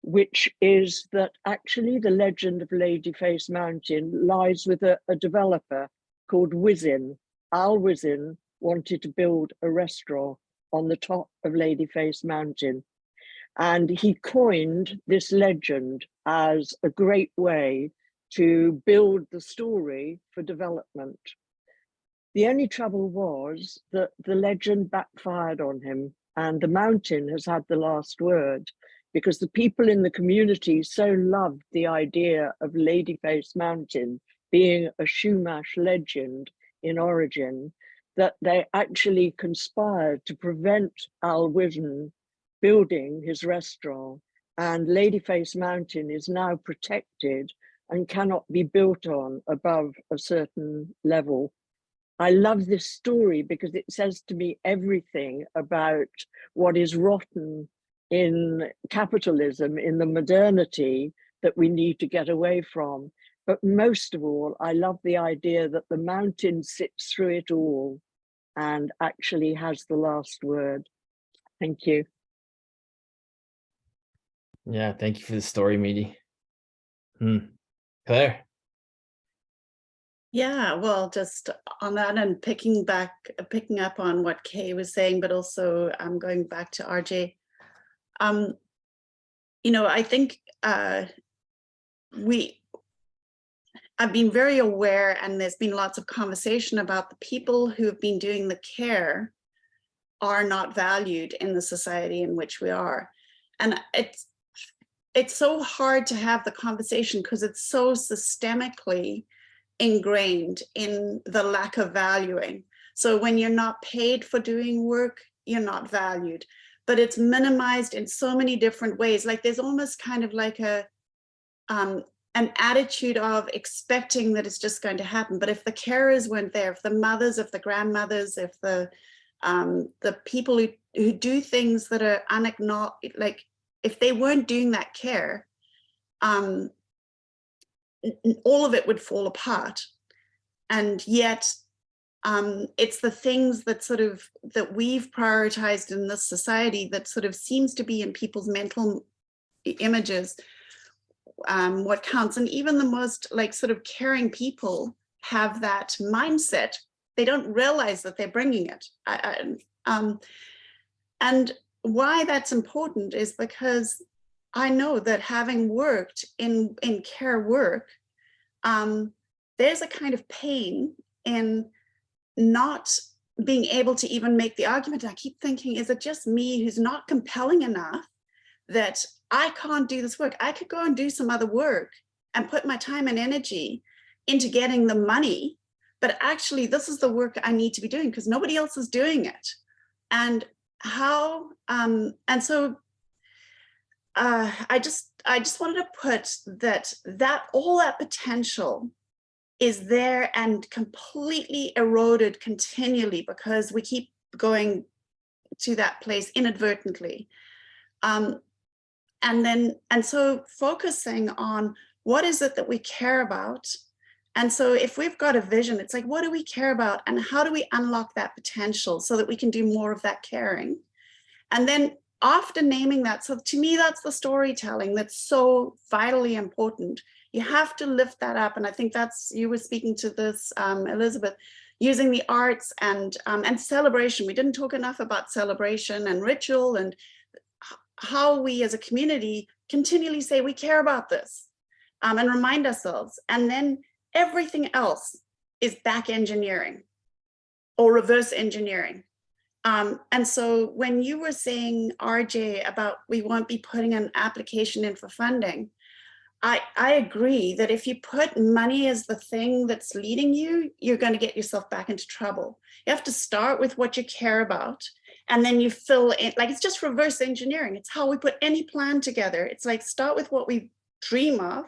which is that actually the legend of Ladyface Mountain lies with a developer called Wizin. Al Wizin wanted to build a restaurant on the top of Ladyface Mountain. And he coined this legend as a great way to build the story for development. The only trouble was that the legend backfired on him, and the mountain has had the last word, because the people in the community so loved the idea of Ladyface Mountain being a Chumash legend in origin that they actually conspired to prevent Al Wizin building his restaurant, and Ladyface Mountain is now protected and cannot be built on above a certain level. I love this story because it says to me everything about what is rotten in capitalism, in the modernity that we need to get away from. But most of all, I love the idea that the mountain sits through it all and actually has the last word. Thank you. Yeah, thank you for the story, Meaty. Claire. Yeah, well, just on that and picking up on what Kay was saying, but also going back to RJ. I think I've been very aware, and there's been lots of conversation about the people who have been doing the care are not valued in the society in which we are. And it's so hard to have the conversation because it's so systemically ingrained in the lack of valuing. So when you're not paid for doing work, you're not valued, but it's minimized in so many different ways. Like there's almost kind of like an attitude of expecting that it's just going to happen. But if the carers weren't there, if the mothers, if the grandmothers, if the people who do things that are unacknowledged, like if they weren't doing that care, all of it would fall apart. And yet it's the things that we've prioritized in this society that sort of seems to be in people's mental images what counts. And even the most sort of caring people have that mindset. They don't realize that they're bringing it. And why that's important is because I know that having worked in care work, there's a kind of pain in not being able to even make the argument. I keep thinking, is it just me who's not compelling enough that I can't do this work? I could go and do some other work and put my time and energy into getting the money, but actually this is the work I need to be doing because nobody else is doing it. And how, and so I just wanted to put that all that potential is there and completely eroded continually because we keep going to that place inadvertently. And so focusing on what is it that we care about. And so if we've got a vision, it's like, what do we care about? And how do we unlock that potential so that we can do more of that caring? And then often naming that. So to me, that's the storytelling that's so vitally important. You have to lift that up. And I think you were speaking to this, Elizabeth, using the arts and celebration. We didn't talk enough about celebration and ritual and how we as a community continually say we care about this and remind ourselves. And then everything else is back engineering or reverse engineering. And so when you were saying, RJ, about we won't be putting an application in for funding, I agree that if you put money as the thing that's leading you, you're going to get yourself back into trouble. You have to start with what you care about, and then you fill in, like it's just reverse engineering. It's how we put any plan together. It's like start with what we dream of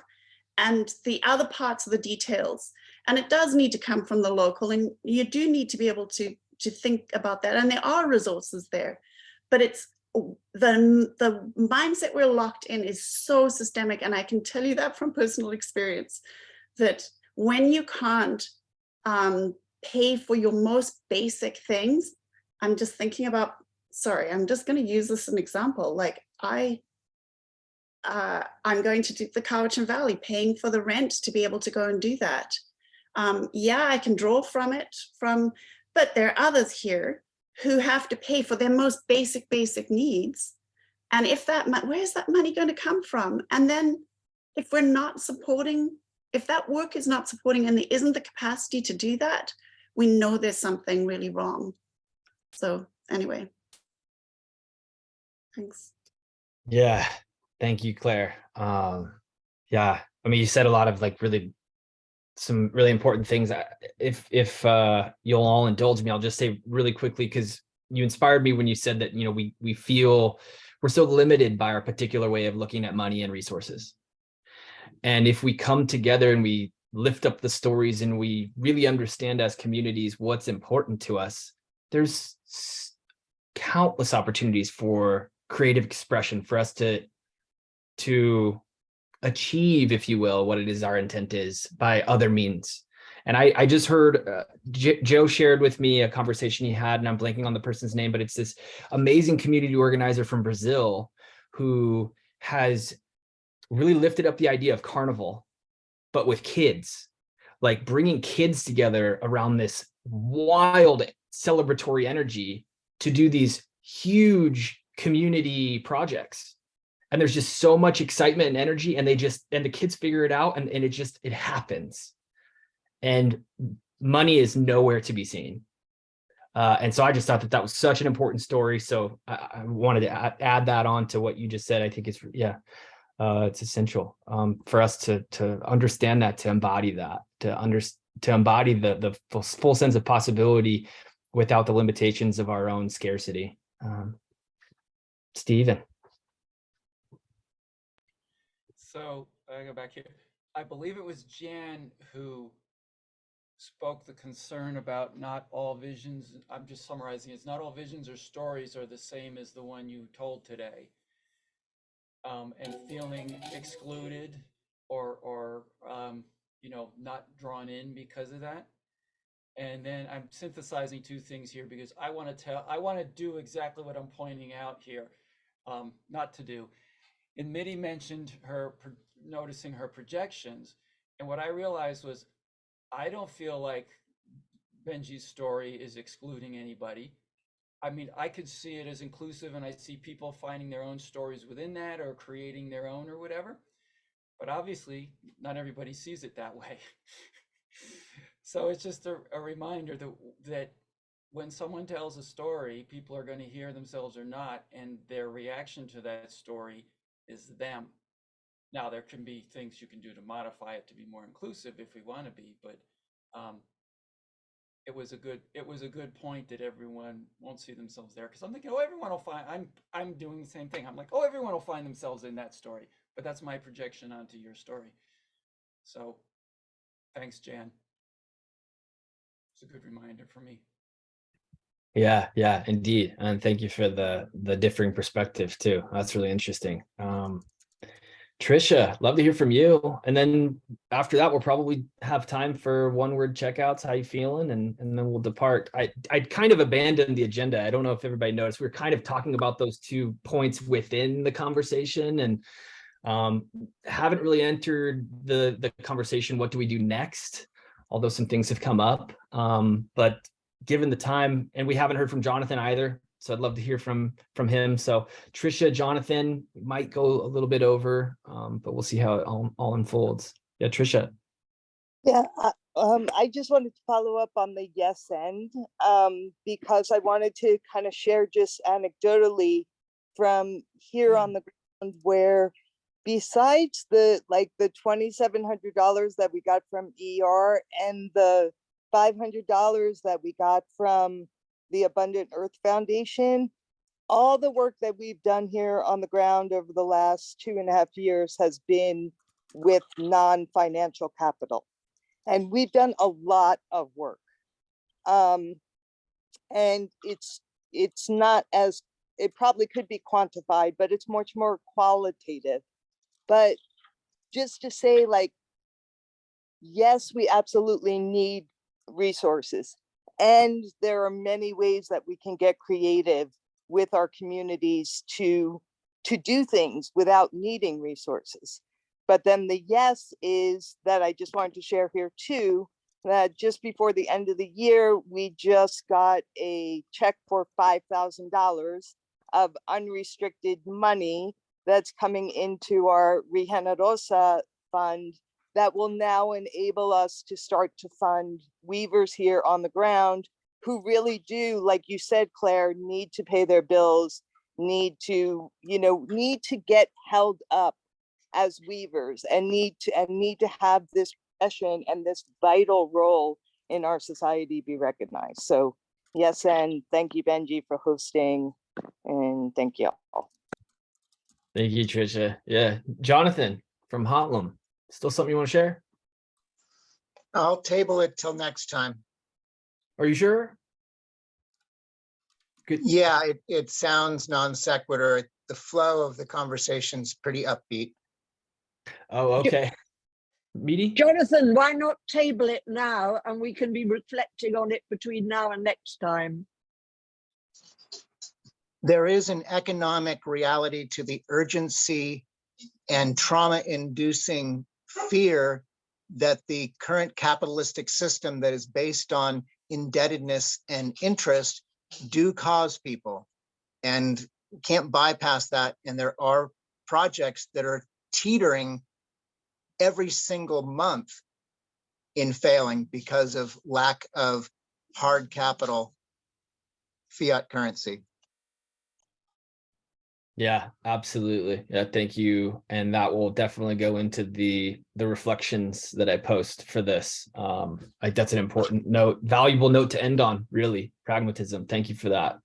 and the other parts of the details. And it does need to come from the local, and you do need to be able to think about that. And there are resources there, but it's the mindset we're locked in is so systemic. And I can tell you that from personal experience, that when you can't pay for your most basic things, I'm just thinking about, sorry, I'm just going to use this as an example. Like I'm going to do the Cowichan Valley, paying for the rent to be able to go and do that. Yeah, I can draw from it, but there are others here who have to pay for their most basic needs. And if where's that money going to come from? And then if we're not supporting, if that work is not supporting and there isn't the capacity to do that, we know there's something really wrong. So anyway, thanks. Yeah, thank you, Claire. Yeah, I mean, you said a lot of some really important things. If you'll all indulge me, I'll just say really quickly, because you inspired me when you said that, we feel we're so limited by our particular way of looking at money and resources. And if we come together and we lift up the stories and we really understand as communities what's important to us, there's countless opportunities for creative expression, for us to achieve, if you will, what it is our intent is by other means. And I just heard Joe shared with me a conversation he had, and I'm blanking on the person's name, but it's this amazing community organizer from Brazil who has really lifted up the idea of carnival, but with kids, like bringing kids together around this wild celebratory energy to do these huge community projects. And there's just so much excitement and energy, and the kids figure it out, and it happens. And money is nowhere to be seen. And so I just thought that was such an important story. So I wanted to add that on to what you just said. I think it's, it's essential for us to understand that, to embody that, to embody the full sense of possibility without the limitations of our own scarcity. Stephen. So I go back here. I believe it was Jan who spoke the concern about not all visions. I'm just summarizing. It's not all visions or stories are the same as the one you told today. And feeling excluded or not drawn in because of that. And then I'm synthesizing two things here because I want to do exactly what I'm pointing out here, not to do. And Mitty mentioned noticing her projections. And what I realized was, I don't feel like Benji's story is excluding anybody. I mean, I could see it as inclusive, and I see people finding their own stories within that or creating their own or whatever. But obviously, not everybody sees it that way. So it's just a reminder that when someone tells a story, people are going to hear themselves or not, and their reaction to that story is them. Now, there can be things you can do to modify it to be more inclusive if we want to be, but it was a good point that everyone won't see themselves there, because I'm thinking, oh, everyone will find. I'm doing the same thing. I'm like, oh, everyone will find themselves in that story, but that's my projection onto your story. So, thanks, Jan. It's a good reminder for me. Yeah, indeed. And thank you for the differing perspective too. That's really interesting. Trisha, love to hear from you. And then after that, we'll probably have time for one-word checkouts. How you feeling? And then we'll depart. I'd kind of abandoned the agenda. I don't know if everybody noticed. We were kind of talking about those 2 points within the conversation, and haven't really entered the conversation. What do we do next? Although some things have come up. But given the time, and we haven't heard from Jonathan either, so I'd love to hear from him. So Trisha, Jonathan, might go a little bit over, but we'll see how it all unfolds. Yeah, Trisha. Yeah, I just wanted to follow up on the yes end, because I wanted to kind of share just anecdotally from here on the ground, where besides the $2,700 that we got from ER and the $500 that we got from the Abundant Earth Foundation, all the work that we've done here on the ground over the last 2.5 years has been with non-financial capital. And we've done a lot of work. And it's not as, it probably could be quantified, but it's much more qualitative. But just to say, like, yes, we absolutely need resources. And there are many ways that we can get creative with our communities to do things without needing resources. But then the yes is that I just wanted to share here too, that just before the end of the year, we just got a check for $5,000 of unrestricted money that's coming into our Regenerosa fund that will now enable us to start to fund weavers here on the ground who really do, like you said, Claire, need to pay their bills, need to get held up as weavers, and need to have this profession and this vital role in our society be recognized. So yes, and thank you, Benji, for hosting, and thank you all. Thank you, Trisha. Yeah, Jonathan from Hotlum. Still something you want to share? I'll table it till next time. Are you sure? Good. Yeah, it sounds non sequitur. The flow of the conversation's pretty upbeat. Oh, okay. Meaty? Jonathan, why not table it now and we can be reflecting on it between now and next time? There is an economic reality to the urgency and trauma-inducing fear that the current capitalistic system that is based on indebtedness and interest do cause people, and can't bypass that. And there are projects that are teetering every single month in failing because of lack of hard capital fiat currency. Yeah, absolutely. Yeah, thank you. And that will definitely go into the reflections that I post for this. That's an important note, valuable note to end on, really. Pragmatism. Thank you for that.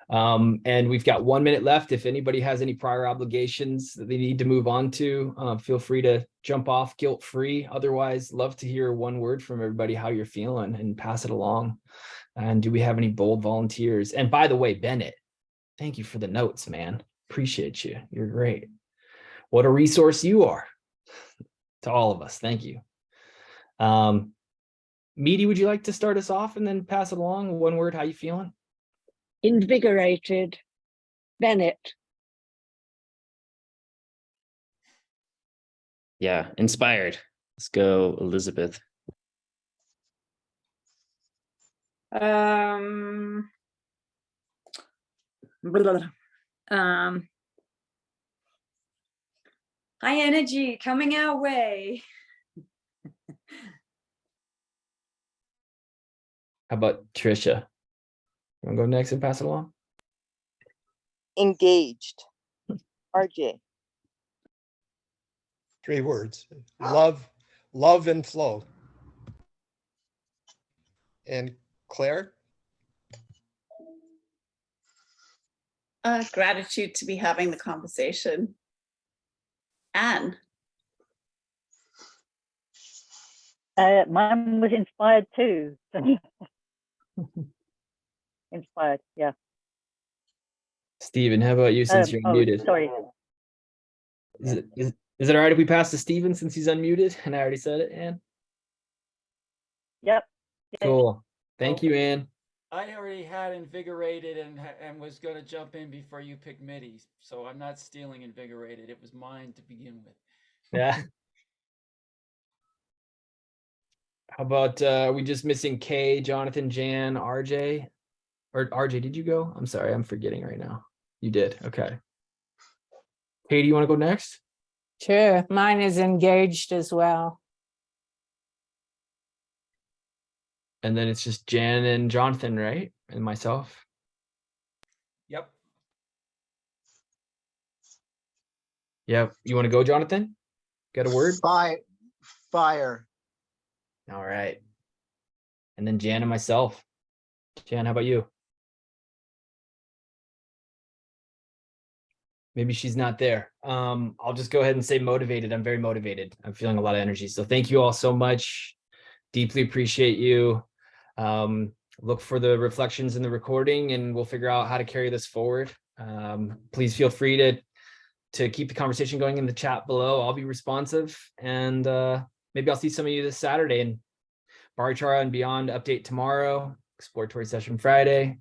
And we've got 1 minute left. If anybody has any prior obligations that they need to move on to, feel free to jump off guilt-free. Otherwise, love to hear one word from everybody, how you're feeling, and pass it along. And do we have any bold volunteers? And by the way, Bennett, thank you for the notes, man. Appreciate you. You're great. What a resource you are to all of us. Thank you. Meaty, would you like to start us off and then pass it along? One word, how you feeling? Invigorated. Bennett. Yeah, inspired. Let's go, Elizabeth. Blah, blah, blah. High energy coming our way. How about Trisha? You want to go next and pass it along? Engaged. RJ. 3 words: love and flow. And Claire? Gratitude to be having the conversation. Anne. Mine was inspired too. Inspired, yeah. Steven, how about you, since you're unmuted? Sorry. Is it all right if we pass to Steven since he's unmuted? And I already said it, Anne? Yep. Cool. Thank you, Anne. I already had invigorated and was going to jump in before you picked Mitty, so I'm not stealing invigorated. It was mine to begin with. Yeah. How about are we just missing Kay, Jonathan, Jan, RJ? Or RJ, did you go? I'm sorry, I'm forgetting right now. You did. Okay. Kay, do you want to go next? Sure, mine is engaged as well. And then it's just Jan and Jonathan, right? And myself. Yep. Yeah. You want to go, Jonathan? Got a word? Fire. All right. And then Jan and myself. Jan, how about you? Maybe she's not there. I'll just go ahead and say motivated. I'm very motivated. I'm feeling a lot of energy. So thank you all so much. Deeply appreciate you. Look for the reflections in the recording and we'll figure out how to carry this forward. Please feel free to keep the conversation going in the chat below. I'll be responsive and maybe I'll see some of you this Saturday and Bioregional and Beyond update tomorrow, exploratory session Friday.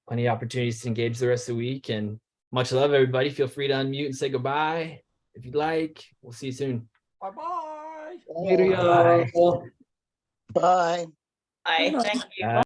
Plenty of opportunities to engage the rest of the week, and much love, everybody. Feel free to unmute and say goodbye if you'd like. We'll see you soon. Bye-bye. Later, y'all. Bye. Thank you.